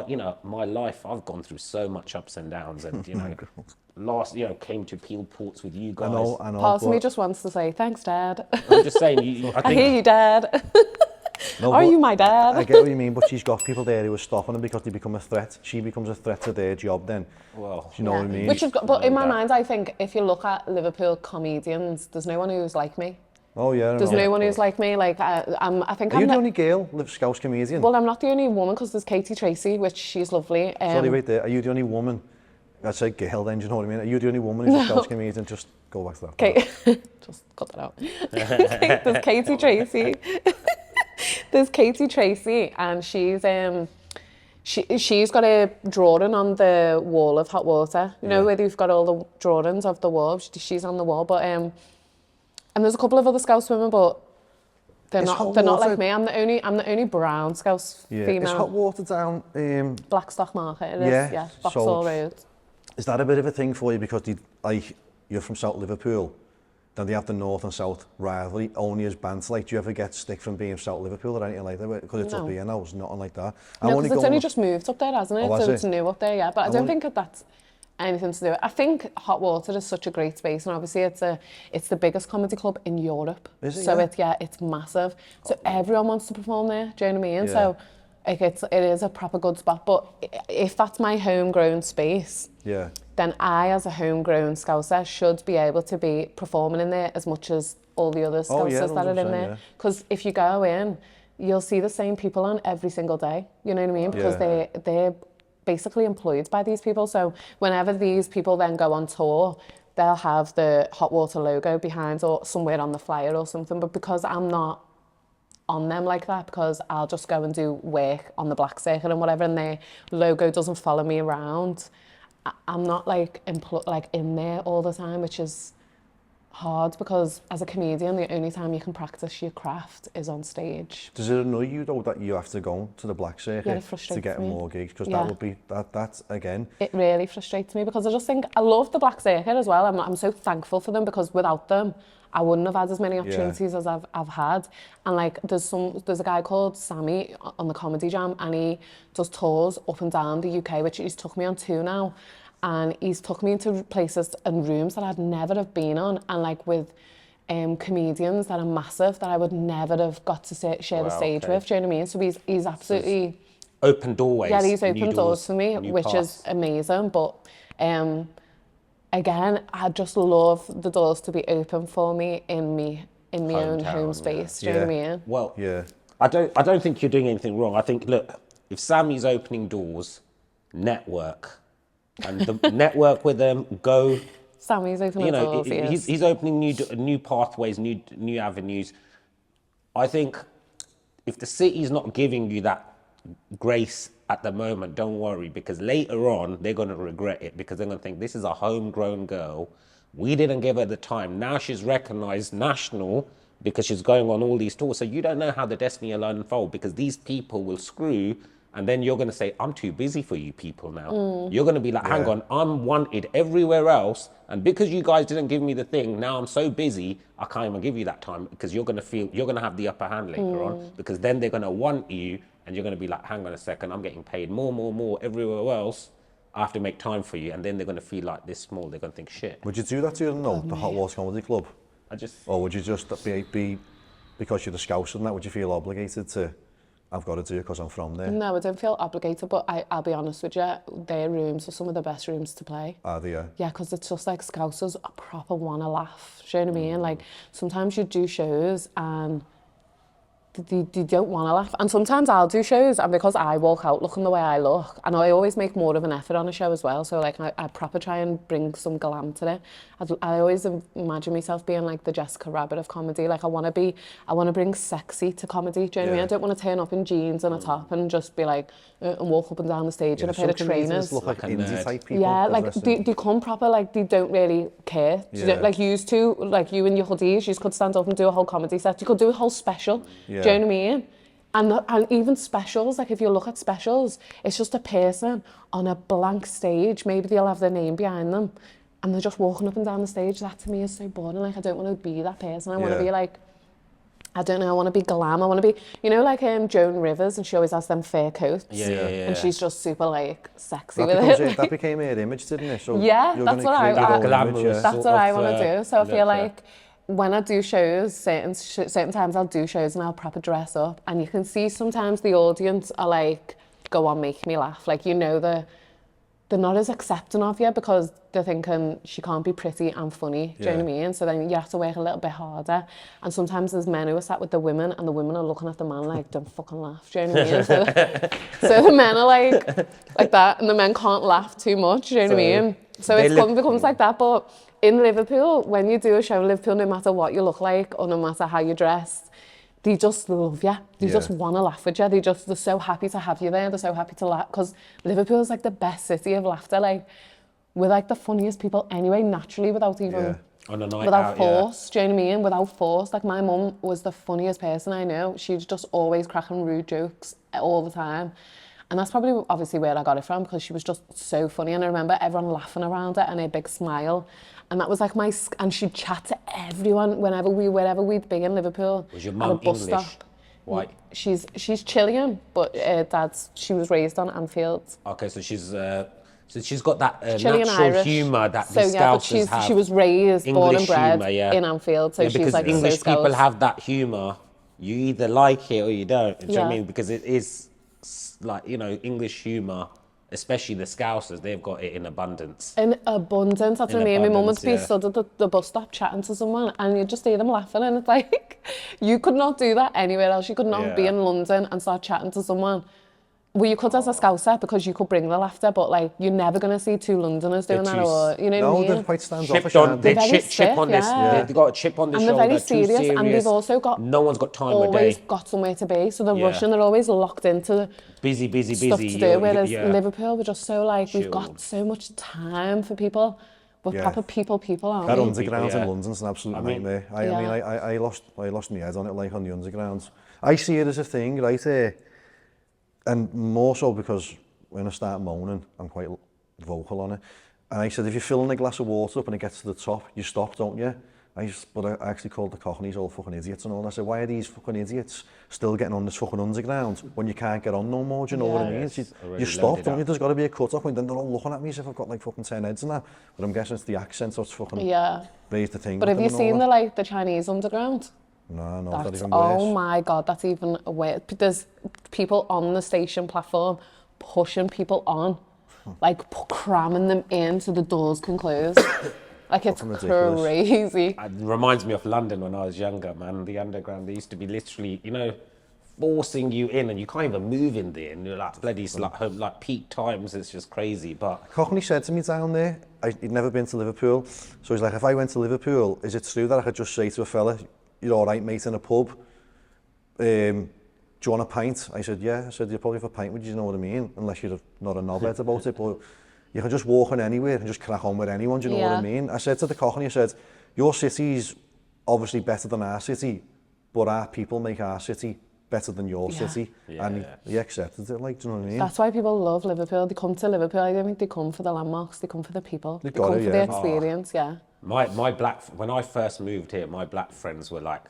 you know, my life, I've gone through so much ups and downs and, you know, came to Peel Ports with you guys. I know. Part of me just wants to say, thanks, Dad. I'm just saying, I hear you, Dad. No, are you my dad? I get what you mean, but she's got people there who are stopping them because they become a threat. She becomes a threat to their job then. Well, you know what I mean? Which is, but in my mind, I think if you look at Liverpool comedians, there's no one who's like me. Oh yeah, there's no one who's like me. Like I think Are you the only girl, Scouse comedian? Well, I'm not the only woman because there's Katie Tracy, which she's lovely. Sorry, wait there. Are you the only woman? I'd say girl then, do you know what I mean? Are you the only woman who's a Scouse comedian? Just go back to that. Okay, just cut that out. There's Katie Tracy. There's Katie Tracy, and she's got a drawing on the wall of Hot Water. You know where they've got all the drawings of the wall. She's on the wall, but and there's a couple of other Scouse women, but they're not like me. I'm the only brown Scouse female. Is Hot Water down Blackstock Market? It is. Yeah, Vauxhall Road. Is that a bit of a thing for you because you're from South Liverpool? Then they have the north and south rivalry only as bands. Like, do you ever get stick from being South Liverpool or anything like that? Because it's up here now, it's nothing like that. No, because it's only just moved up there, hasn't it? So it's new up there, yeah. But I don't think that's anything to do with it. I think Hot Water is such a great space, and obviously it's the biggest comedy club in Europe. Is it? So it's massive. So everyone wants to perform there. Do you know what I mean? Yeah. So like it is a proper good spot. But if that's my homegrown space, then I, as a homegrown Scouser, should be able to be performing in there as much as all the other Scousers that are in there. Because if you go in, you'll see the same people on every single day. You know what I mean? Because they're basically employed by these people. So whenever these people then go on tour, they'll have the Hot Water logo behind or somewhere on the flyer or something. But because I'm not on them like that, because I'll just go and do work on the black circuit and whatever, and their logo doesn't follow me around, I'm not like in there all the time, which is hard because as a comedian, the only time you can practice your craft is on stage. Does it annoy you though that you have to go to the black circuit to get more gigs? Because that would be that's again. It really frustrates me because I just think I love the black circuit as well. I'm so thankful for them because without them, I wouldn't have had as many opportunities as I've had. And like there's a guy called Sammy on the Comedy Jam, and he does tours up and down the UK, which he's took me on 2 now. And he's took me into places and rooms that I'd never have been on, and like with comedians that are massive that I would never have got to share the stage with. Do you know what I mean? So he's absolutely open doorways. Yeah, he's opened doors for me, which is amazing. But again, I just love the doors to be open for me in my own home space. Do you know what I mean? Well, I don't think you're doing anything wrong. I think, look, if Sammy's opening doors, network. And the network with them, go. Sammy's opening doors, he's opening new pathways, new avenues. I think if the city's not giving you that grace at the moment, don't worry, because later on they're going to regret it because they're going to think this is a homegrown girl. We didn't give her the time. Now she's recognised national because she's going on all these tours. So you don't know how the destiny will unfold because these people will screw And then you're going to say, I'm too busy for you people now. You're going to be like, hang on, I'm wanted everywhere else. And because you guys didn't give me the thing, now I'm so busy, I can't even give you that time, because you're going to have the upper hand later on, because then they're going to want you and you're going to be like, hang on a second, I'm getting paid more everywhere else. I have to make time for you. And then they're going to feel like this small. They're going to think, shit. Would you do that to the Hot Water Comedy Club? Or would you just be because you're the Scouser and that, would you feel obligated to, I've got to do it because I'm from there? No, I don't feel obligated, but I'll be honest with you, their rooms are some of the best rooms to play. Are they? Yeah, because it's just like Scousers proper want to laugh. Do you know what I mean? Like, sometimes you do shows and they don't want to laugh. And sometimes I'll do shows, and because I walk out looking the way I look, and I always make more of an effort on a show as well, so like I proper try and bring some glam to it. I always imagine myself being like the Jessica Rabbit of comedy. Like I want to bring sexy to comedy. Do you know what I mean? I don't want to turn up in jeans and a top and just be like, and walk up and down the stage in a pair of trainers. Look like indie type people. Yeah, like they come proper, like they don't really care. Like you used to, like you and your hoodies, you could stand up and do a whole comedy set. You could do a whole special. Yeah. Do you know what I mean? And even specials, like if you look at specials, it's just a person on a blank stage. Maybe they'll have their name behind them and they're just walking up and down the stage. That to me is so boring. Like I don't want to be that person. I want to be like, I don't know, I want to be glam. I want to be, you know, like Joan Rivers, and she always has them fur coats. And she's just super like sexy with it. That became her image, didn't it? So yeah, that's what I want to do. So I feel like when I do shows, certain times I'll do shows and I'll proper dress up, and you can see sometimes the audience are like, go on, make me laugh. Like, you know, they're not as accepting of you because they're thinking she can't be pretty and funny. Do you know what I mean? So then you have to work a little bit harder. And sometimes there's men who are sat with the women, and the women are looking at the man like, don't fucking laugh. Do you know what I mean? So the men are like that, and the men can't laugh too much. Do you know what I mean? So it becomes like that. But in Liverpool, when you do a show in Liverpool, no matter what you look like or no matter how you're dressed, they just love you. They just want to laugh with you. They're so happy to have you there. They're so happy to laugh, because Liverpool's like the best city of laughter. Like, we're like the funniest people anyway, naturally, without even on a night without out, force. Do you know what I mean? Without force. Like, my mum was the funniest person I know. She's just always cracking rude jokes all the time. And that's probably obviously where I got it from, because she was just so funny. And I remember everyone laughing around her and her big smile. And that was like and she'd chat to everyone wherever we'd be in Liverpool. Was your mum English? Stop. White? She's Chilean, but she was raised on Anfield. Okay, so she's got that Chilean natural Irish humour that so, the Scousers have. She was raised, English born and bred humour, in Anfield, so she's because like English so people have that humour. You either like it or you don't. Do you know what I mean? Because it is like, you know, English humour, especially the Scousers, they've got it in abundance. In abundance, that's what I mean. My mum would be stood at the bus stop chatting to someone, and you'd just hear them laughing, and it's like, you could not do that anywhere else. You could not be in London and start chatting to someone. Well, you could as a Scouser, because you could bring the laughter, but like, you're never going to see two Londoners doing that, or, you know what I mean? No, they're quite standoffish. They chip on this. They've got a chip on the shoulder. And they're very serious, and they've also got... No one's got time of day. Always got somewhere to be, so they're rushing, they're always locked into busy stuff to do, whereas Liverpool, we're just so like, we've got so much time for people. We're proper people, aren't we? That underground in London's an absolute nightmare. I mean, I lost my head on it, like, on the underground. I see it as a thing, right? And more so because when I start moaning, I'm quite vocal on it. And I said, if you're filling a glass of water up and it gets to the top, you stop, don't you? But I actually called the Cockneys all fucking idiots and all. And I said, why are these fucking idiots still getting on this fucking underground when you can't get on no more? Do you know what I mean? You stop, don't you? There's got to be a cut-off point. Then they're all looking at me as if I've got like fucking 10 heads and that. But I'm guessing it's the accent, so it's fucking raised the thing. But have you seen the Chinese underground? No, that's even worse. Oh my God, that's even worse. There's people on the station platform pushing people on, like cramming them in so the doors can close. Like, it's crazy. It reminds me of London when I was younger, man. The underground, they used to be literally, you know, forcing you in, and you can't even move in there. And you're like, bloody, like peak times, it's just crazy. But Cockney said to me down there, he'd never been to Liverpool. So he's like, if I went to Liverpool, is it true that I could just say to a fella, you're all right, mate, in a pub? Do you want a pint? I said, yeah. I said, you'll probably have a pint, would you know what I mean? Unless you're not a knobhead about it, but you can just walk in anywhere and just crack on with anyone, do you know what I mean? I said to the Cockney, I said, your city's obviously better than our city, but our people make our city better than your Yeah. city, and he accepted it. Like, do you know what I mean? That's why people love Liverpool. They come to Liverpool. I don't think they come for the landmarks. They come for the people. They got come it, for the yeah. experience. Yeah. When I first moved here, my black friends were like,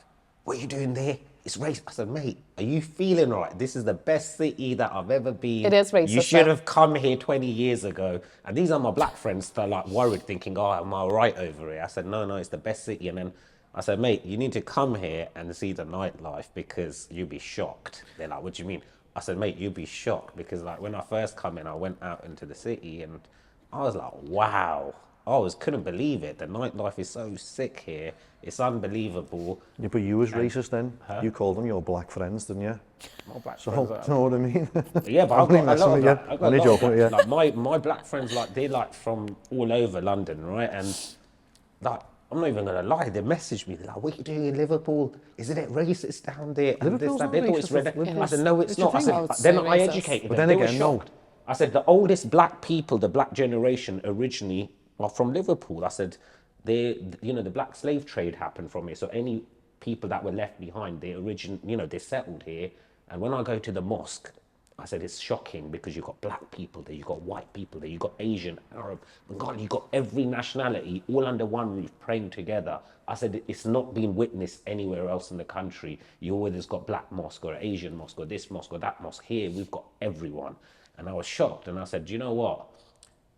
"What are you doing there? It's racist." I said, "Mate, are you feeling right? This is the best city that I've ever been. It is racist, You should though. have come here 20 years ago." And these are my black friends that are like worried, thinking, "Oh, am I all right over here?" I said, "No, it's the best city." And then I said, "Mate, you need to come here and see the nightlife because you'll be shocked." They're like, "What do you mean?" I said, "Mate, you'll be shocked because like when I first come in, I went out into the city and I was like, wow. Couldn't believe it. The nightlife is so sick here. It's unbelievable." Yeah, but you was racist then. You called them your black friends, didn't you? My black So, friends do are- you know what I mean? Yeah, but I'm I've got a messing lot of with black, you. I've got Only a lot of joking, black, yeah. like my black friends, like they're like from all over London, right? And like I'm not even gonna lie, they messaged me, they're like, "What are you doing in Liverpool? Isn't it racist down there?" And Liverpool's that. not They thought it's racist, red. Liverpool. I said, "No, it's It's your not." I thing. said, Oh, it's then so I racist. educated But them. then They were again, no. shocked. I said, the oldest black people, the black generation originally are from Liverpool. I said, the black slave trade happened from here. So any people that were left behind, they settled here. And when I go to the mosque, I said, it's shocking because you've got black people there, you've got white people there, you've got Asian, Arab, Bengali, you've got every nationality all under one roof praying together. I said, it's not been witnessed anywhere else in the country. You always got black mosque or Asian mosque or this mosque or that mosque. Here, we've got everyone. And I was shocked. And I said, do you know what?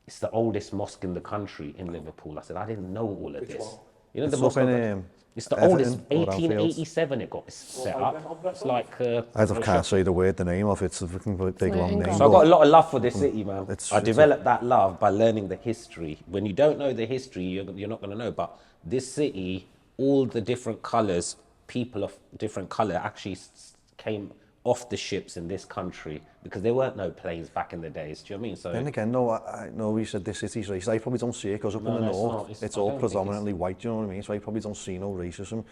It's the oldest mosque in the country in Liverpool. I said, I didn't know all of this. You know, the It's mosque. up in, It's the Everton oldest, or Anfield. 1887 it got set up. It's like... I just can't say the name of it. It's a fucking big long name. So I've got a lot of love for this city, man. It's- I it's developed that love by learning the history. When you don't know the history, you're not going to know. But this city, all the different colours, people of different colour actually came off the ships in this country because there weren't no planes back in the days. Do you know what I mean? So Then again, no, I know we said this city's racist. I probably don't see it because up in the no, it's north, not. it's I all don't think predominantly white, do you know what I mean? So I probably don't see no racism.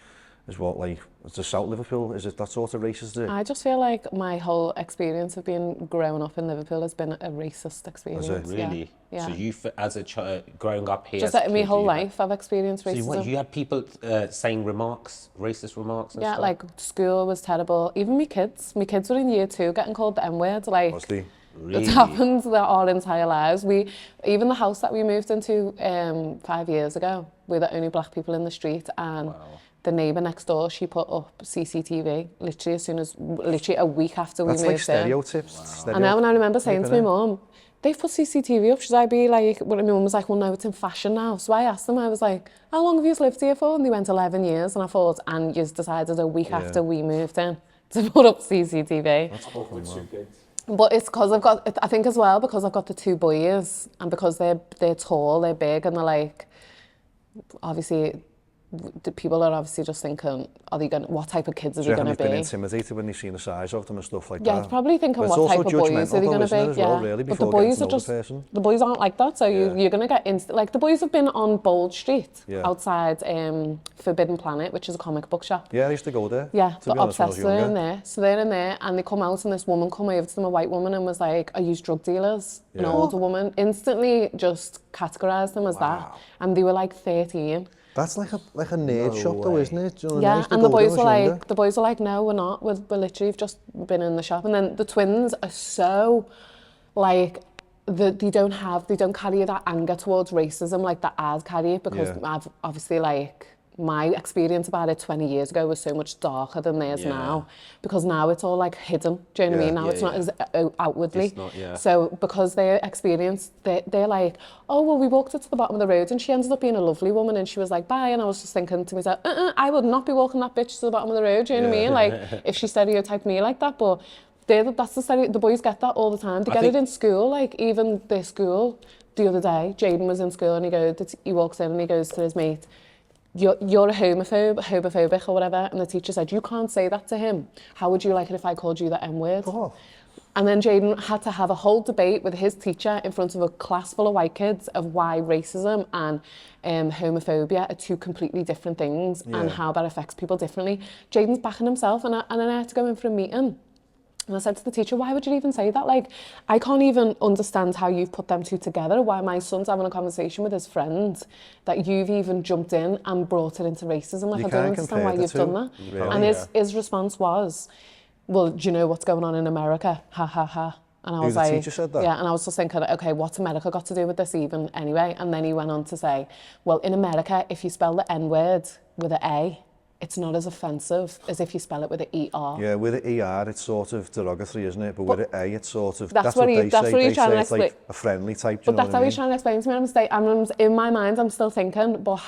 Is what, like, it's the South Liverpool, is it that sort of racist there? I just feel like my whole experience of being growing up in Liverpool has been a racist experience. really? Yeah. So you, as a child, growing up here... Just as a like my kid, whole you had- life I've experienced So racism. you had people saying racist remarks and Yeah, stuff? like school was terrible. Even my kids were in year 2 getting called the N-word. Like, Honestly. Really? it's happened our entire lives. Even the house that we moved into 5 years ago, we're the only black people in the street, and the neighbour next door, she put up CCTV literally a week after we That's moved like stereotypes. in. I know, and I remember saying to my isn't it? mum, they've put CCTV up. Should I be like, well, my mum was like, well, no, it's in fashion now. So I asked them, I was like, how long have you lived here for? And they went 11 years. And I thought, and you decided a week after we moved in to put up CCTV. But it's because I think as well, because I've got the 2 boys and because they're tall, they're big, and they're like, obviously, the people are obviously just thinking, what type of kids are they going to They've been be? intimidated when they've seen the size of them and stuff like Yeah, that. it's probably thinking But it's what type also of boys are they judgmental going though, to isn't it, be? as well, really, but the before getting boys to are know the just person. the boys aren't like that. So you're going to get like the boys have been on Bold Street Yeah. outside Forbidden Planet, which is a comic book shop. Yeah, I used to go there. Yeah, to but be honest, when I was obsessed, they're in younger. there. So they're in there, and they come out, and this woman come over to them, a white woman, and was like, "Are you drug dealers?" An Yeah. older woman instantly just categorised them as that, and they were like 13. That's like a nerd shop though, isn't it? Do you know what I mean? I Yeah, used to and the go there boys when were I was like, younger. no, we're not. We're literally just been in the shop. And then the twins are so, like, they don't carry that anger towards racism like that I'd carry it, because Yeah. I've obviously, like, my experience about it 20 years ago was so much darker than theirs now, because now it's all like hidden. Do you know what I mean? Now it's not as outwardly. It's not, yeah. So because their experience, they're like, oh, well, we walked her to the bottom of the road and she ended up being a lovely woman, and she was like, bye. And I was just thinking to myself, I would not be walking that bitch to the bottom of the road. Do you know what I mean? Like, if she stereotyped me like that. But that's the boys get that all the time. They get it in school. Like, even their school, the other day, Jaden was in school and he walks in and he goes to his mate, you're a homophobic or whatever, and the teacher said, you can't say that to him. How would you like it if I called you the N-word? Oh. And then Jaden had to have a whole debate with his teacher in front of a class full of white kids of why racism and homophobia are 2 completely different things, and how that affects people differently. Jaden's backing himself, and I had to go in for a meeting. And I said to the teacher, why would you even say that? Like, I can't even understand how you've put them 2 together, why my son's having a conversation with his friend, that you've even jumped in and brought it into racism. Like, You I don't can't understand compare why the you've two, done that. really. And his response was, well, do you know what's going on in America? Ha ha ha. And I was The like, teacher said that? yeah, and I was just thinking, okay, what's America got to do with this even anyway? And then he went on to say, well, in America, if you spell the N-word with an A, it's not as offensive as if you spell it with an ER. Yeah, with an ER, it's sort of derogatory, isn't it? But with an A, it's sort of, that's what what they say. he's trying to It's like explain. a friendly type, do you But know that's what how I mean? he's trying to explain to me. I'm in my mind, I'm still thinking, but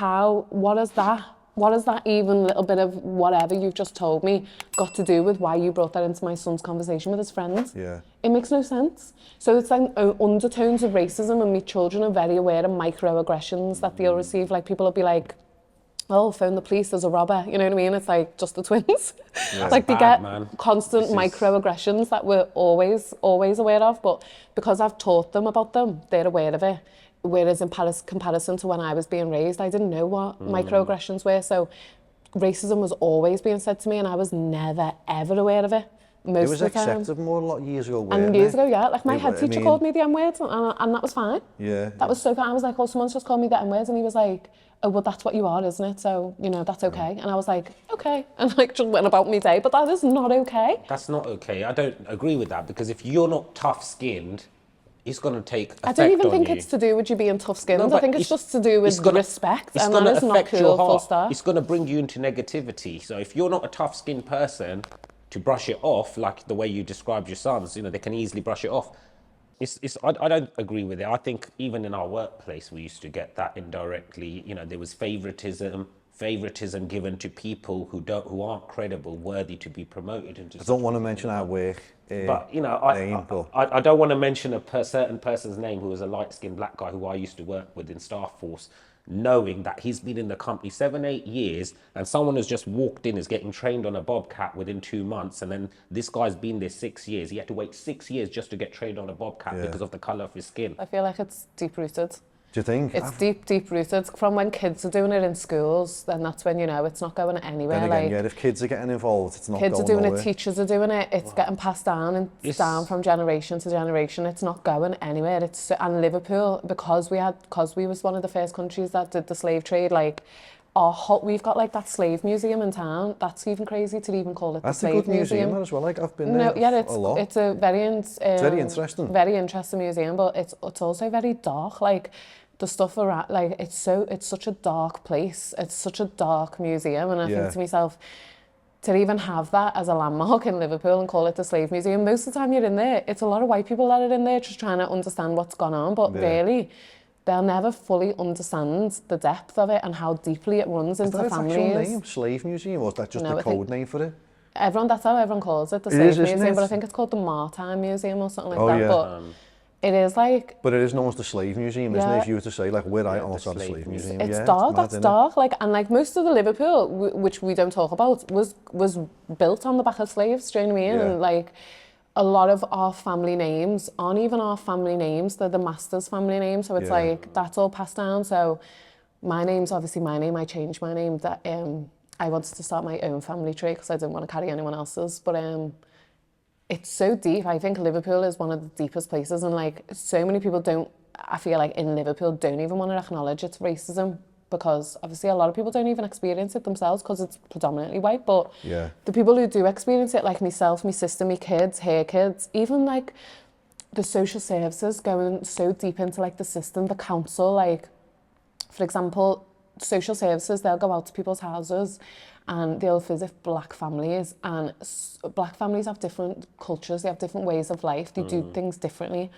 what is that even little bit of whatever you've just told me got to do with why you brought that into my son's conversation with his friends? Yeah. It makes no sense. So it's like undertones of racism, and my children are very aware of microaggressions that they'll receive. Like people will be like, oh, phone the police, there's a robber. You know what I mean? It's like just the twins. Like they get constant microaggressions that we're always aware of, but because I've taught them about them, they're aware of it. Whereas in comparison to when I was being raised, I didn't know what microaggressions were. So racism was always being said to me, and I was never, ever aware of it. Most It was of the time. accepted more a lot years ago, And years ago, yeah. Like my head teacher I mean, called me the N-word, and that was fine. Yeah. That was so fine. I was like, oh, someone's just called me the N-word, and he was like, oh, well, that's what you are, isn't it? So, you know, that's okay. And I was like, okay. And like just went about my day, but that is not okay. That's not okay. I don't agree with that, because if you're not tough-skinned, it's going to take effect on you. I don't even think it's to do with you being tough-skinned. No, I think it's just to do with respect, and that is not cool, full stop. It's going to bring you into negativity. So if you're not a tough-skinned person, to brush it off, like the way you described your sons, you know, they can easily brush it off. I don't agree with it. I think even in our workplace, we used to get that indirectly. You know, there was favoritism given to people who aren't credible, worthy to be promoted into. I don't want to mention our work. But you know, I don't want to mention a certain person's name who was a light-skinned black guy who I used to work with in Staff Force, knowing that he's been in the company 7-8 years, and someone has just walked in, is getting trained on a bobcat within 2 months, and then this guy's been there 6 years. He had to wait 6 years just to get trained on a bobcat because of the colour of his skin. I feel like it's deep-rooted. Do you think? It's deep-rooted. From when kids are doing it in schools, then that's when, you know, it's not going anywhere. Then again, like, yeah, if kids are getting involved, it's not kids going are doing nowhere. it, teachers are doing it, it's getting passed down and down from generation to generation. It's not going anywhere. And Liverpool, because we was one of the first countries that did the slave trade, like we've got like that slave museum in town. That's even crazy to even call it the slave museum. As well. Like I've been there a lot. It's a very interesting. Very interesting museum, but it's also very dark. Like the stuff around, like it's such a dark place. It's such a dark museum, and I think to myself, to even have that as a landmark in Liverpool and call it the slave museum, most of the time you're in there, it's a lot of white people that are in there just trying to understand what's gone on, but really, they'll never fully understand the depth of it and how deeply it runs into families. Is that its actual name, slave museum, or is that just the code name for it? That's how everyone calls it, the slave museum, but I think it's called the Maritime Museum or something like that. But it is like... But it is known as the Slave Museum, isn't it? If you were to say, like, we're also the Slave Museum. It's dark, that's dark. Like, and like most of the Liverpool, which we don't talk about, was built on the back of slaves, do you know what I mean? And like, a lot of our family names aren't even our family names, they're the master's family name. So it's like, that's all passed down. So my name's obviously my name. I changed my name. That I wanted to start my own family tree because I didn't want to carry anyone else's. But it's so deep. I think Liverpool is one of the deepest places, and like so many people I feel like in Liverpool don't even want to acknowledge it's racism, because obviously a lot of people don't even experience it themselves because it's predominantly white, but the people who do experience it, like myself, my sister, my kids, her kids, even like the social services going so deep into like the system, the council, like for example, social services, they'll go out to people's houses and they'll visit black families, and black families have different cultures, they have different ways of life, they do things differently,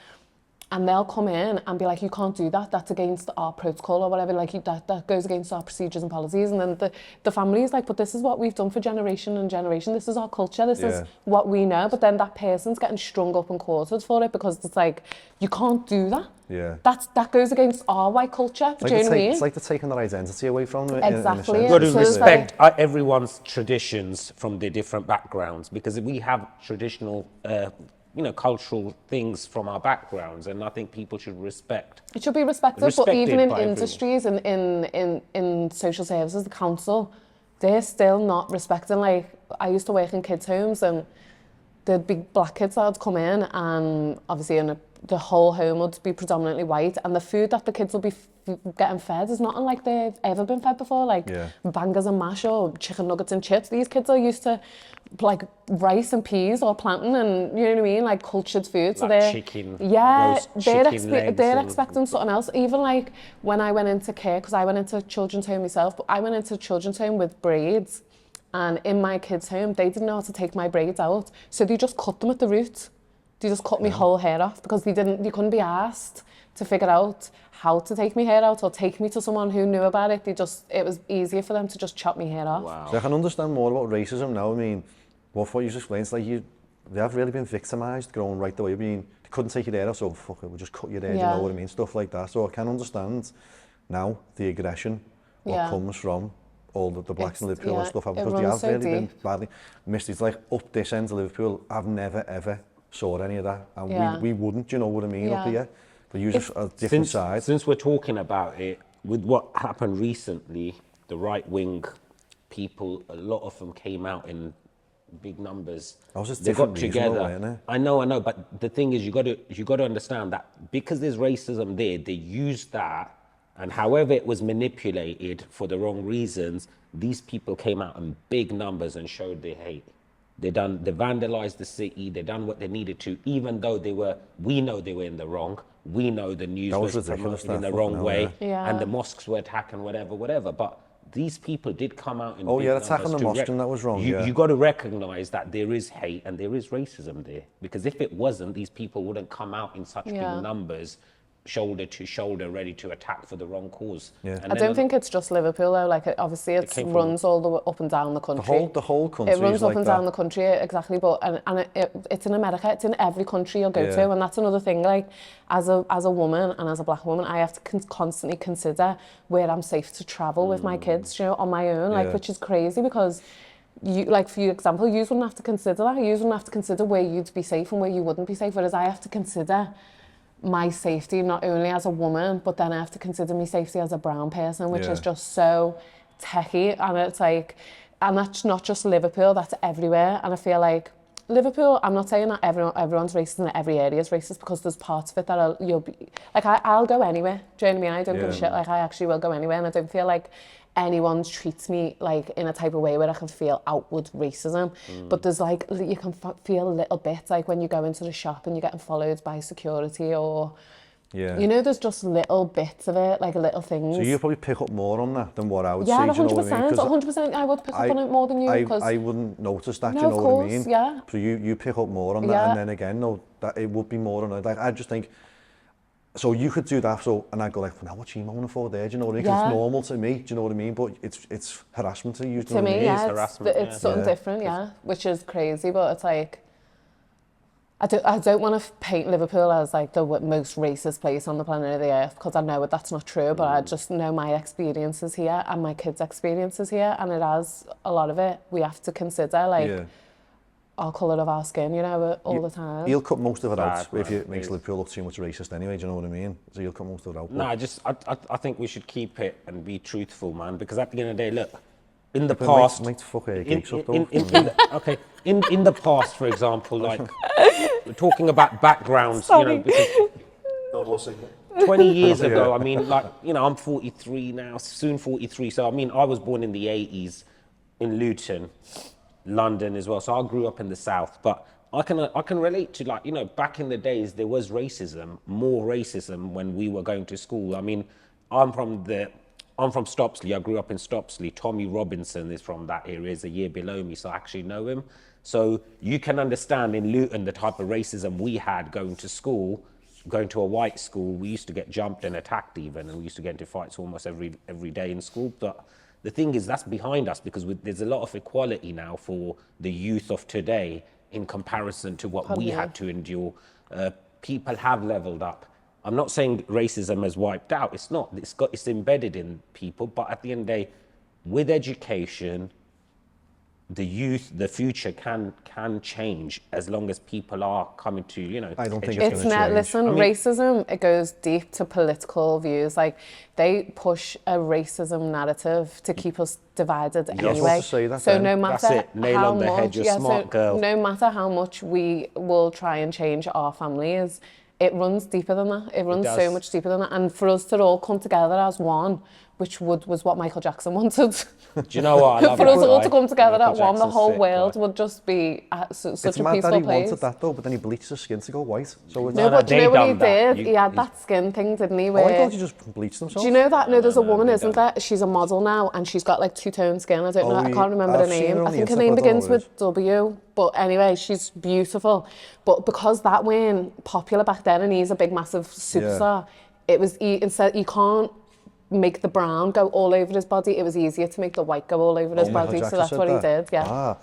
and they'll come in and be like, you can't do that, that's against our protocol or whatever, like that goes against our procedures and policies. And then the family is like, but this is what we've done for generation and generation, this is our culture, this is what we know. But then that person's getting strung up and quartered for it because it's like, you can't do that. That goes against our white culture. Do you know what I mean? It's like they're taking their identity away from them. Exactly. You've got to respect everyone's traditions from their different backgrounds, because we have traditional, cultural things from our backgrounds, and I think people should respect. It should be respected, but even in industries and in social services, the council, they're still not respecting. Like, I used to work in kids' homes, and there'd be black kids that would come in, and obviously in a the whole home would be predominantly white, and the food that the kids will be getting fed is nothing like they've ever been fed before, like bangers and mash or chicken nuggets and chips. These kids are used to like rice and peas or plantain, and you know what I mean, like cultured food. So Like they're chicken, yeah, roast they're chicken legs they're and- expecting something else. Even like when I went into care, because I went into children's home myself, but I went into children's home with braids, and in my kids' home they didn't know how to take my braids out, so they just cut them at the root. They just cut my whole hair off because they couldn't be asked to figure out how to take my hair out or take me to someone who knew about it. It was easier for them to just chop my hair off. Wow. So I can understand more about racism now. I mean, what you just explained, it's like they have really been victimised growing right the way. I mean, they couldn't take your hair out, so fuck it, we'll just cut your hair, you know what I mean? Stuff like that. So I can understand now the aggression, what comes from all the blacks in Liverpool and stuff, because they have so really deep. been badly missed. It's like up this end of Liverpool, I've never ever saw any of that, and we wouldn't, you know what I mean, up here. But you just a different side. Since we're talking about it, with what happened recently, the right-wing people, a lot of them came out in big numbers. That was just they got different reason though, together. wasn't it? I know, but the thing is, you got to understand that because there's racism there, they used that, and however it was manipulated for the wrong reasons, these people came out in big numbers and showed their hate. They vandalized the city. They done what they needed to, even though we know they were in the wrong. We know the news was promoted in the wrong way, and the mosques were attacking whatever. But these people did come out in big numbers. Attacking the mosque, and that was wrong. You got to recognise that there is hate and there is racism there, because if it wasn't, these people wouldn't come out in such big numbers, shoulder to shoulder, ready to attack for the wrong cause. And I don't think it's just Liverpool though. Like obviously it runs all the way up and down the country. The whole country. It runs is up like and that. down the country, exactly. But it's in America. It's in every country you'll go to, and that's another thing. Like as a woman and as a black woman, I have to constantly consider where I'm safe to travel with my kids, you know, on my own. Like which is crazy because. You, like for example, you wouldn't have to consider that. You wouldn't have to consider where you'd be safe and where you wouldn't be safe. Whereas I have to consider my safety not only as a woman, but then I have to consider my safety as a brown person, which is just so techie. And it's like, and that's not just Liverpool, that's everywhere. And I feel like Liverpool, I'm not saying that everyone's racist and that every area is racist, because there's parts of it that you'll be like, I'll go anywhere. Do you know what I mean? I don't give a shit. Like I actually will go anywhere, and I don't feel like anyone treats me like in a type of way where I can feel outward racism. But there's like, you can feel a little bit like when you go into the shop and you're getting followed by security, or you know, there's just little bits of it, like little things. So you probably pick up more on that than what I would say. Yeah, 100%. Do you know what I mean? 100%. I would pick up on it more than you. I wouldn't notice that. No, do you know of what I course, mean? yeah. So you pick up more on that, and then again, no, that it would be more on it. Like I just think. So you could do that, and I'd go like, now what's she moaning for there? Do you know what I mean? 'Cause it's normal to me, do you know what I mean? But it's harassment to you. To me, It's harassment, it's something different, which is crazy. But it's like, I don't want to paint Liverpool as like the most racist place on the planet of the earth, because I know that's not true. But I just know my experiences here and my kids' experiences here, and it has a lot of it. We have to consider like. Our colour of our skin, you know, all the time. You'll cut most of it out if it makes Liverpool look too much racist anyway, do you know what I mean? So you'll cut most of it out. No, I think we should keep it and be truthful, man, because at the end of the day, look, in the past... in the past, for example, like, we're talking about backgrounds, you know, because 20 years ago, I mean, like, you know, I'm 43 now, soon 43, so I mean, I was born in the 80s in Luton, London as well, so I grew up in the south, but I can relate to, like, you know, back in the days there was racism, more racism when we were going to school. I mean, I'm from Stopsley. I grew up in Stopsley. Tommy Robinson is from that area, is a year below me, so I actually know him. So you can understand in Luton the type of racism we had going to school, going to a white school. We used to get jumped and attacked even, and we used to get into fights almost every day in school. But the thing is, that's behind us, because there's a lot of equality now for the youth of today in comparison to what we had to endure. People have leveled up. I'm not saying racism has wiped out. It's not. It's embedded in people. But at the end of the day, with education, the youth, the future can change as long as people are coming to, you know. I don't think it's going to change. Listen, racism, it goes deep to political views. Like, they push a racism narrative to keep us divided anyway. Say that, so then. no matter That's it. Nail how on the much, head, you're smart, girl. No matter how much we will try and change our families, it runs deeper than that. It runs so does. much deeper than that. And for us to all come together as one, which was what Michael Jackson wanted. Do you know what? I love For us that all guy. to come together Michael at one, the Jackson's whole sick world guy. would just be such It's a mad that peaceful he place. wanted that though, but then he bleached his skin to go white. So it's No, No, but do you they know what he done that. did? He had that skin thing, didn't he? oh, Where, I thought he just bleached himself. do you know that? No, there's a no, woman, they isn't there? She's a model now, and she's got like two-tone skin. I don't know. Oh, I can't remember I've her seen name. her on I the think her internet, name but I don't know begins what it with W. But anyway, she's beautiful. But because that weren't popular back then, and he's a big, massive superstar, it was instead you can't make the brown go all over his body. It was easier to make the white go all over his Michael body. So Jackson that's said what he that? did. Yeah. Ah,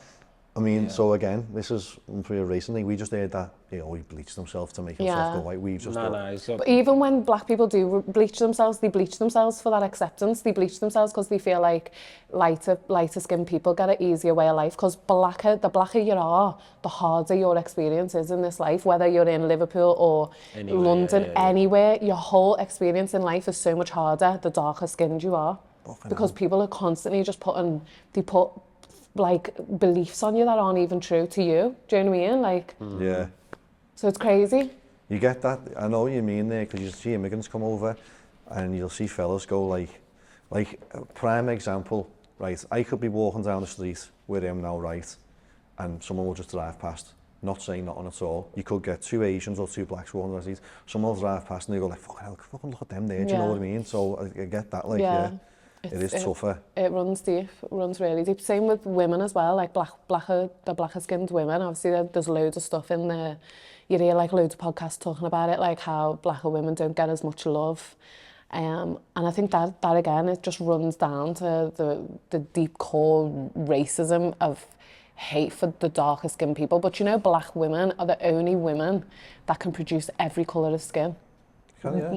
I mean, so again, this is unfair recently. We just heard that he bleached himself to make himself go white. We just No, thought, no. It's But even when black people do bleach themselves, they bleach themselves for that acceptance. They bleach themselves because they feel like lighter skinned people get an easier way of life. Because the blacker you are, the harder your experience is in this life. Whether you're in Liverpool or Anywhere, London, yeah. anywhere, your whole experience in life is so much harder the darker skinned you are. Because people are constantly just they put like beliefs on you that aren't even true to you. Do you know what I mean? Like, yeah. so it's crazy. You get that? I know what you mean there, because you see immigrants come over and you'll see fellas go like a prime example, right? I could be walking down the street where I am now, right? And someone will just drive past, not say nothing at all. You could get two Asians or two blacks walking down the street. Someone will drive past and they go like, fucking hell, fucking look at them there, do you know what I mean? So I get that, like, yeah. It is tougher. It runs deep. It runs really deep. Same with women as well, like the blacker skinned women. Obviously, there's loads of stuff in there. You hear like loads of podcasts talking about it, like how blacker women don't get as much love. And I think that again, it just runs down to the deep core racism of hate for the darker skinned people. But you know, black women are the only women that can produce every colour of skin.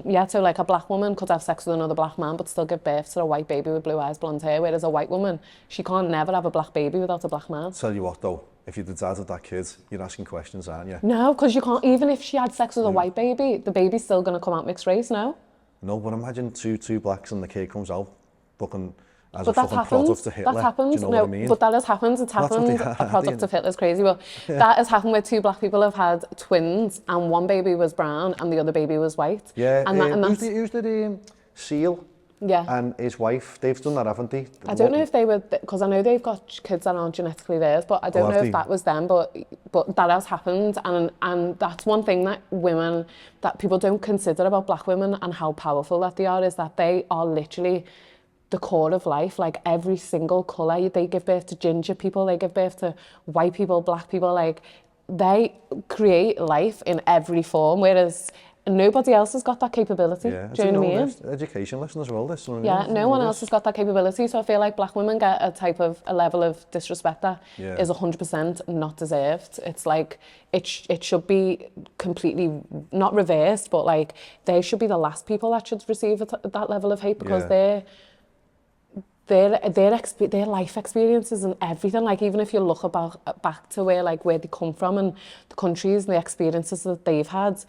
Yeah, so like a black woman could have sex with another black man but still give birth to a white baby with blue eyes, blonde hair, whereas a white woman, she can't never have a black baby without a black man. Tell you what though, if you're the dad of that kid, you're asking questions, aren't you? No, because you can't, even if she had sex with a white baby, the baby's still going to come out mixed race, no? No, but imagine two blacks and the kid comes out fucking as But a fucking product of Hitler. That happens. Do you know No, what I mean? but that has happened. It's That's what happened. they A product of Hitler's crazy. Well, that has happened where two black people have had twins and one baby was brown and the other baby was white. Yeah, and that's, who's the Seal yeah. and his wife, they've done that, haven't they? I don't know if they were, because I know they've got kids that aren't genetically theirs, but I don't know if that was them, but that has happened, and that's one thing that people don't consider about black women and how powerful that they are, is that they are literally the core of life. Like every single colour, they give birth to ginger people, they give birth to white people, black people, like they create life in every form, whereas nobody else has got that capability. Yeah, do you know what I mean? Education lesson as well, this. Yeah, no one else has got that capability, so I feel like black women get a level of disrespect that is 100% not deserved. It's like it should be completely not reversed, but like they should be the last people that should receive that level of hate, because their life experiences and everything, like even if you look back to where they come from and the countries and the experiences that they've had,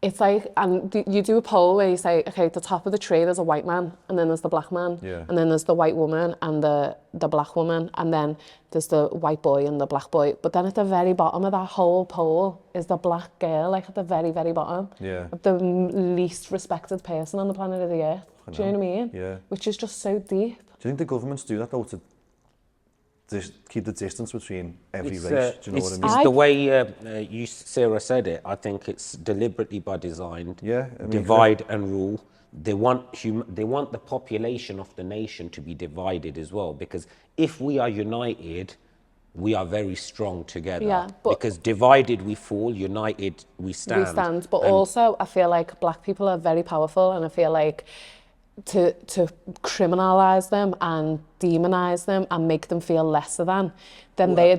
it's like, and you do a poll where you say, okay, at the top of the tree there's a white man, and then there's the black man, and then there's the white woman and the black woman, and then there's the white boy and the black boy. But then at the very bottom of that whole poll is the black girl, like at the very, very bottom. Of the least respected person on the planet of the earth. Do you know what I mean? Yeah. Which is just so deep. Do you think the governments do that though, to keep the distance between every race? Do you know what I mean? It's the way Sarah said it. I think it's deliberately by design. Yeah, I mean, divide and rule. They want the population of the nation to be divided as well, because if we are united, we are very strong together. Yeah, because divided we fall, united we stand. But also I feel like black people are very powerful, and I feel like to criminalise them and demonise them and make them feel lesser than, then they're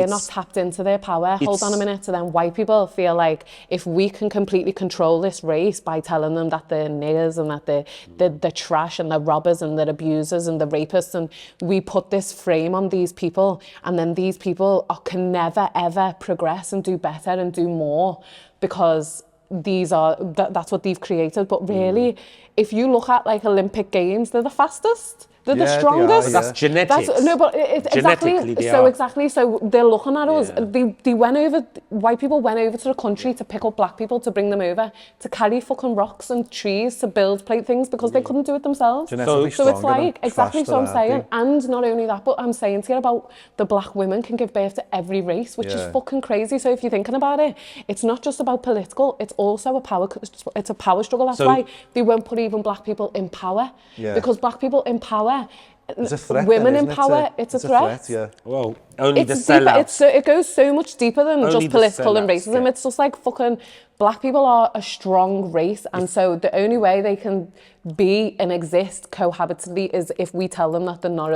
not tapped into their power. Hold on a minute. So then white people feel like if we can completely control this race by telling them that they're niggers and that they're trash and they're robbers and they're abusers and they're rapists, and we put this frame on these people, and then these people can never ever progress and do better and do more, because that's what they've created. But really, if you look at like Olympic Games, they're the fastest. They're the Yeah, they are, strongest. yeah. That's genetics. But Genetically, exactly. they So are. exactly. So they're looking at us. Yeah. They went over. White people went over to the country to pick up black people to bring them over to carry fucking rocks and trees to build plate things because they couldn't do it themselves. Genetically So it's stronger like and exactly faster, so I'm aren't saying. they? And not only that, but I'm saying to you about the black women can give birth to every race, which is Yeah. fucking crazy. So if you're thinking about it, it's not just about political. It's also a power. It's a power struggle. That's So- why they won't put even black people in power. Yeah. Because black people in power. It's a threat. Women then, in isn't power, it? it's a threat. Yeah. Well, only It's the deeper, sellouts. it goes so much deeper than Only just the political and sellouts racism. get- It's just like fucking black people are a strong race, and so the only way they can be and exist cohabitantly is if we tell them that they're not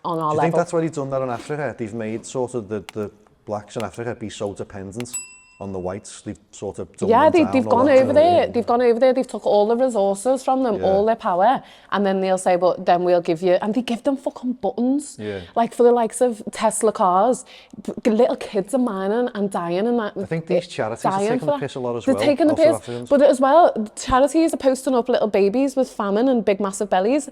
on our Do you level. think that's why they've done that in Africa? They've made sort of the blacks in Africa be so dependent on the whites. They've sort of dumbed Yeah, them down they've a gone lot. over there. They've gone over there. They've took all the resources from them, Yeah. all their power, and then they'll say, "But then we'll give you." And they give them fucking buttons, Yeah. like for the likes of Tesla cars. Little kids are mining and dying, and that. I think these charities are dying taking for the that. piss a lot as They're well, taking the also piss, Africans. but as well, charities are posting up little babies with famine and big massive bellies.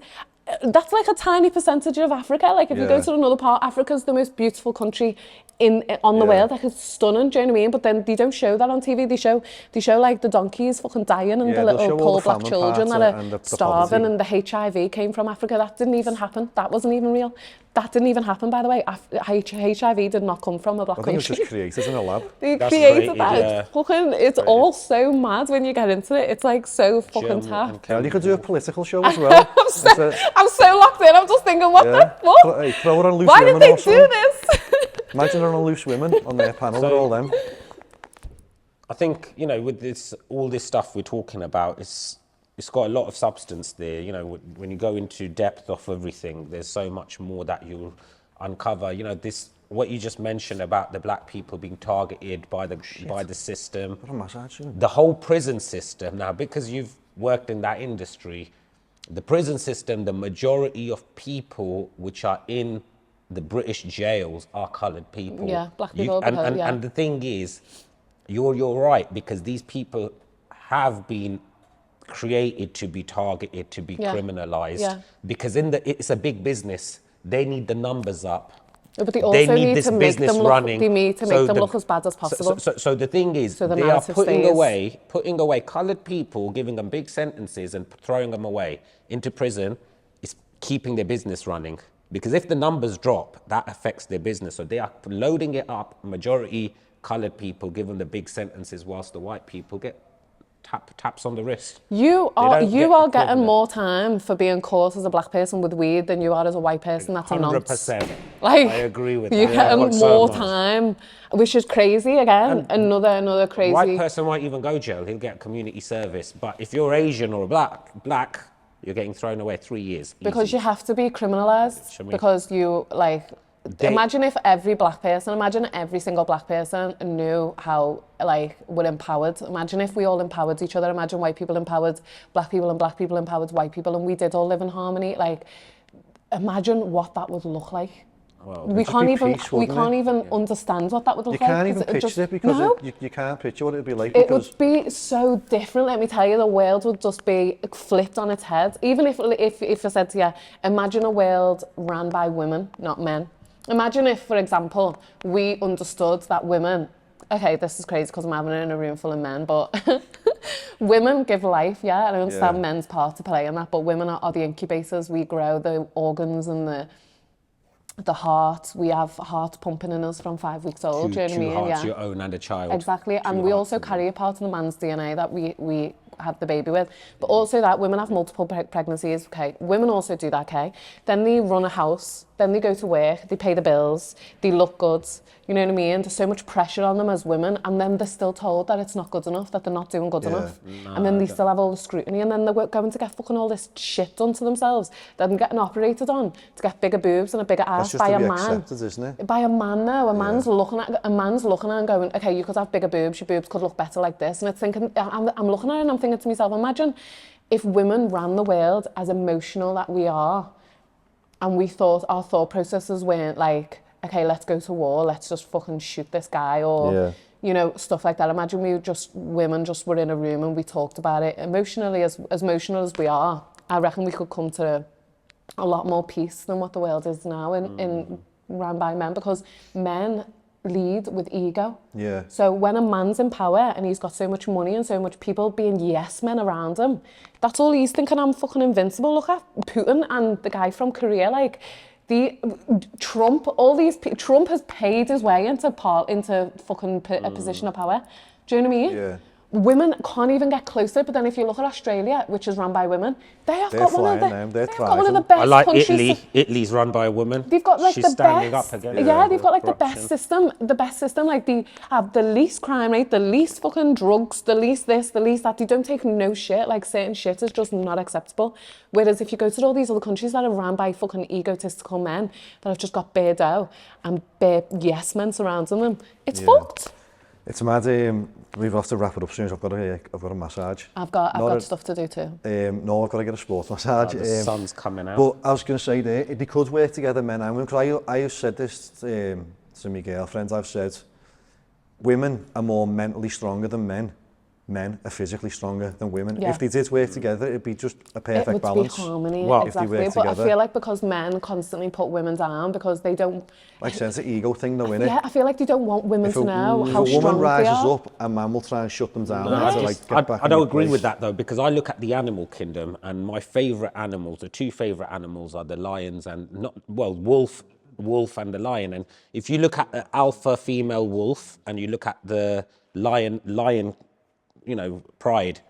That's like a tiny percentage of Africa. Like if you go Yeah. to another part, Africa's the most beautiful country on the Yeah. world. Like it's stunning. Do you know what I mean? But then they don't show that on TV. They show like the donkeys fucking dying and Yeah, the they'll little show all poor the black famine children part that are and the starving, poverty. and the HIV came from Africa. That didn't even happen. That wasn't even real. That didn't even happen, by the way. HIV did not come from a black I think it was country. just created in a lab. They That's created created, that. yeah. It's fucking. It's all so mad when you get into it. It's like so fucking tough. Yeah, you could do a political show as well. I'm so locked in. I'm just thinking, what the fuck? Hey, throw it on Loose Why Women did they or do something. this? Imagine her on Loose Women on their panel with all them. I think, you know, with this, all this stuff we're talking about, it's got a lot of substance there. You know, when you go into depth of everything, there's so much more that you'll uncover. You know, this, what you just mentioned about the black people being targeted by the system, What a massage. Isn't it? the whole prison system. Now, because you've worked in that industry, the prison system, the majority of people which are in the British jails are coloured people. Yeah, black people, And the thing is, you're right, because these people have been created to be targeted, to be criminalised. Yeah. Because it's a big business. They need the numbers up. But they also need this to make business them look. running. They need to make them look as bad as possible. So the thing is, So the they are narrative putting stays. away coloured people, giving them big sentences and throwing them away into prison, is keeping their business running. Because if the numbers drop, that affects their business. So they are loading it up, majority coloured people, give them the big sentences, whilst the white people get taps on the wrist. You are don't get getting equivalent. more time for being caught as a black person with weed than you are as a white person. That's a nonce. 100%. Like, I agree with you're that. getting I've got so more much. time, which is crazy. Again, another crazy. White person might even go jail. He'll get community service. But if you're Asian or black, you're getting thrown away 3 years. Because easy. you have to be criminalised. I mean, Because you like. Imagine if every single black person knew how, like, we're empowered. Imagine if we all empowered each other. Imagine white people empowered black people and black people empowered white people, and we did all live in harmony. Like, imagine what that would look like. Well, we just can't be even peace, wouldn't understand what that would look You like. can't even 'cause picture it because no. you can't picture what it would be like. It Because would be so different. Let me tell you, the world would just be flipped on its head. Even if I said to you, imagine a world ran by women, not men. Imagine if, for example, we understood that women. Okay, this is crazy because I'm having it in a room full of men, but women give life, yeah. And I understand men's part to play in that, but women are the incubators. We grow the organs and the heart. We have heart pumping in us from 5 weeks old. Do you know what I two mean? hearts, Yeah. your own and a child. Exactly, and Two we hearts also and- carry a part of the man's DNA that we have the baby with. But also that women have multiple pregnancies, okay? Women also do that, okay? Then they run a house, then they go to work, they pay the bills, they look good, you know what I mean? There's so much pressure on them as women, and then they're still told that it's not good enough, that they're not doing good enough. And then they still have all the scrutiny, and then they're going to get fucking all this shit done to themselves. They're getting operated on to get bigger boobs and a bigger ass that's just by to a be man. accepted, isn't it? By a man now, a man's looking at and going, okay, you could have bigger boobs, your boobs could look better like this. And it's thinking, I'm looking at it and I'm thinking to myself, imagine if women ran the world as emotional that we are, and we thought our thought processes weren't like, okay, let's go to war, let's just fucking shoot this guy, or you know, stuff like that. Imagine women just were in a room and we talked about it emotionally, as emotional as we are. I reckon we could come to a lot more peace than what the world is now in run by men, because men lead with ego. Yeah. So when a man's in power and he's got so much money and so much people being yes men around him, that's all he's thinking, I'm fucking invincible. Look at Putin and the guy from Korea, like Trump, Trump has paid his way into fucking a position of power. Do you know what I mean? Yeah. Women can't even get closer, but then if you look at Australia, which is run by women, they've got one of the best I like countries. Italy. Italy's run by a woman. They've got like She's the standing best. up against They've got like the corruption. best system. Like they have the least crime rate, the least fucking drugs, the least this, the least that. They don't take no shit. Like certain shit is just not acceptable. Whereas if you go to all these other countries that are run by fucking egotistical men that have just got bare dough and bare yes men surrounding them, it's fucked. It's mad. We've got to wrap it up soon. I've got a massage. I've got stuff to do too. No, I've got to get a sports massage. The sun's coming out. But I was going to say there, they could work together, men and women. Because I have said this to my girlfriends. I've said women are more mentally stronger than men. Men are physically stronger than women. Yeah. If they did work together, it'd be just a perfect balance. It would be harmony, Well, exactly. if they work But together. I feel like because men constantly put women down because they don't... Like sense of ego thing though, innit? Yeah, I feel like they don't want women to know how if a woman strong they rises are. up, a man will try and shut them down. I don't agree with that though, because I look at the animal kingdom and my favourite animals, the two favourite animals are the lions and wolf and the lion. And if you look at the alpha female wolf and you look at the lion, pride,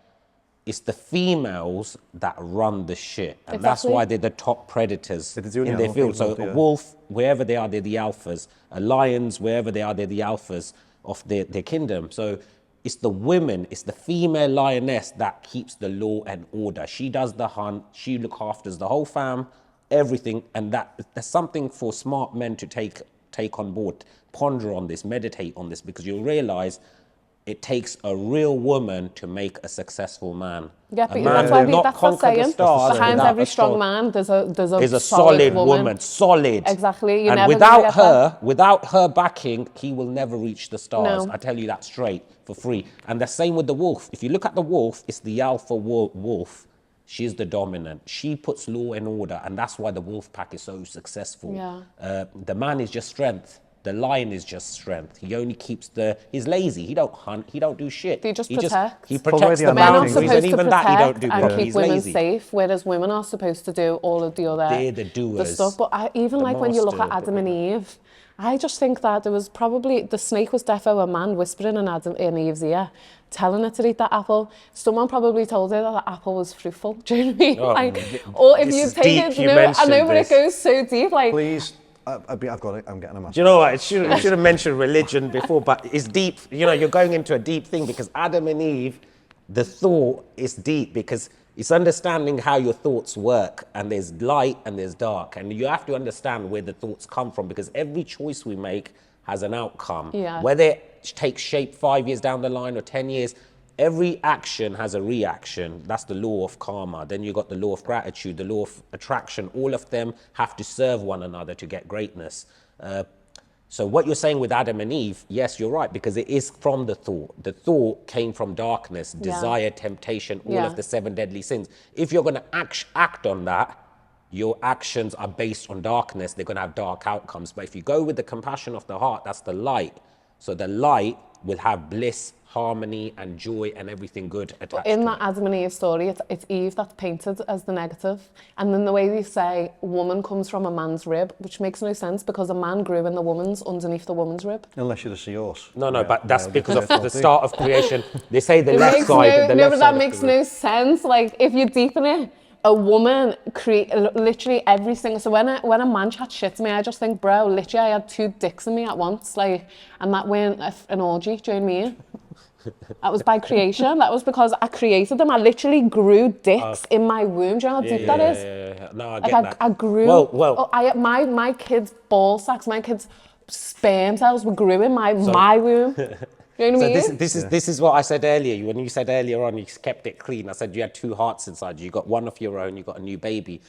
it's the females that run the shit. And that's why they're the top predators in their field. So a wolf, wherever they are, they're the alphas. A lions, wherever they are, they're the alphas of their kingdom. So it's the women, it's the female lioness that keeps the law and order. She does the hunt, she looks after the whole fam, everything. And there's something for smart men to take on board, ponder on this, meditate on this, because you'll realize it takes a real woman to make a successful man. Yeah, but man that's why will not that's conquer what I'm the saying. stars Behind without every a strong man, there's a solid woman. Solid. Exactly. You're And never without her backing, he will never reach the stars. No. I tell you that straight, for free. And the same with the wolf. If you look at the wolf, it's the alpha wolf. She's the dominant. She puts law and order, and that's why the wolf pack is so successful. Yeah. The man is just strength. The lion is just strength. He only keeps he's lazy. He don't hunt. He don't do shit. He just protects. He protects the Men are boundaries, supposed and to even protect that he don't do. and keep He's women lazy. safe, whereas women are supposed to do all of the other They're the doers. stuff. But even like when you look at master, Adam and Eve, I just think that there was probably the snake was defo a man whispering in Adam and Eve's ear, telling her to eat that apple. Someone probably told her that the apple was fruitful. Do you know what I mean? Or if you take it, I know, but it goes so deep. Like, please. I've got it. I'm getting a massage. Do you know what? It should have mentioned religion before, but it's deep. You're going into a deep thing because Adam and Eve, the thought is deep because it's understanding how your thoughts work, and there's light and there's dark, and you have to understand where the thoughts come from because every choice we make has an outcome. Yeah. Whether it takes shape 5 years down the line or 10 years, every action has a reaction. That's the law of karma. Then you got the law of gratitude, the law of attraction. All of them have to serve one another to get greatness. So what you're saying with Adam and Eve, yes, you're right, because it is from the thought. The thought came from darkness, desire, temptation, all of the 7 deadly sins. If you're going to act on that, your actions are based on darkness. They're going to have dark outcomes. But if you go with the compassion of the heart, that's the light. So the light will have bliss, harmony and joy and everything good attached in to that it. Adam and Eve story, it's Eve that's painted as the negative. And then the way they say woman comes from a man's rib, which makes no sense because a man grew in the woman's, underneath the woman's rib. Unless you're a seahorse. No, but that's because of the start of creation. They say the left Makes side. no, but that makes no sense. Like, if you deepen it, a woman create literally every single. So when a man chats shit to me, I just think, bro, literally, I had 2 dicks in me at once, like, and that weren't an orgy. Do you know what I mean? That was by creation. That was because I created them. I literally grew dicks in my womb. Do you know how deep that is? Yeah. No, I Like, get that. I grew. Well. My kids' ball sacks, my kids' sperm cells were grew in my womb. You know what I mean? This is what I said earlier. When you said earlier on, you kept it clean. I said you had 2 hearts inside you. You got one of your own. You got a new baby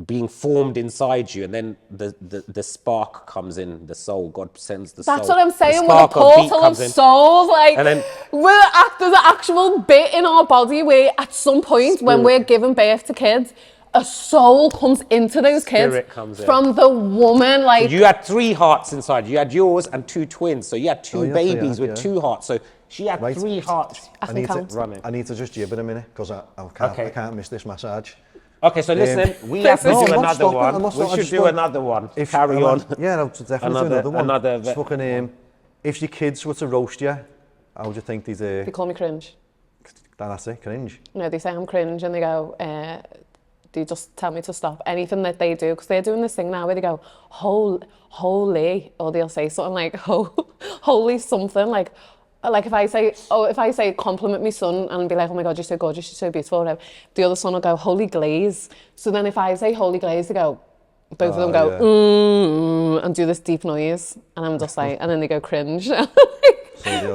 being formed inside you, and then the spark comes in. The soul, God sends the soul. That's what I'm saying. The With a portal of souls, like, and then there's an actual bit in our body where, at some point, when we're giving birth to kids, a soul comes into those kids Spirit comes in. from the woman, like. You had 3 hearts inside. You had yours and 2 twins. So you had 2 Oh, yeah, babies yeah, with yeah. 2 hearts. So she had Right. 3 hearts. I can count. running. I need to just jib it a minute because I Okay. can't miss this massage. Okay, so listen, we have to No, do I'm not another stopping, I'm one. not We stopping, I should just do want- another one. Carry on. Yeah, I'll definitely do another one. another It's fucking, if your kids were to roast you, how would you think they'd... They call me cringe. That's it, cringe. No, they say I'm cringe and they go, they just tell me to stop anything that they do, because they're doing this thing now where they go, holy, or they'll say something like, holy something, like if I say compliment me son and be like, oh my God, you're so gorgeous, you're so beautiful, whatever, the other son will go, holy glaze. So then if I say holy glaze, they go, both of them go, and do this deep noise, and I'm just like, and then they go cringe.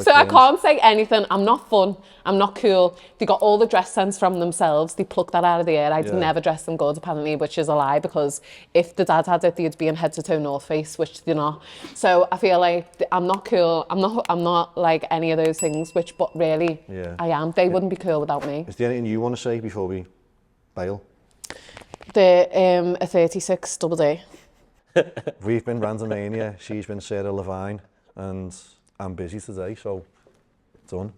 So I can't say anything. I'm not fun. I'm not cool. They got all the dress sense from themselves. They plucked that out of the air. I'd never dressed them good, apparently, which is a lie, because if the dad had it, they'd be in head to toe North Face, which they're not. So I feel like I'm not cool. I'm not like any of those things, but really I am. They wouldn't be cool without me. Is there anything you want to say before we bail? They're a 36 double D. We've been Randomania, she's been Sarah Levine, and I'm busy today, so done.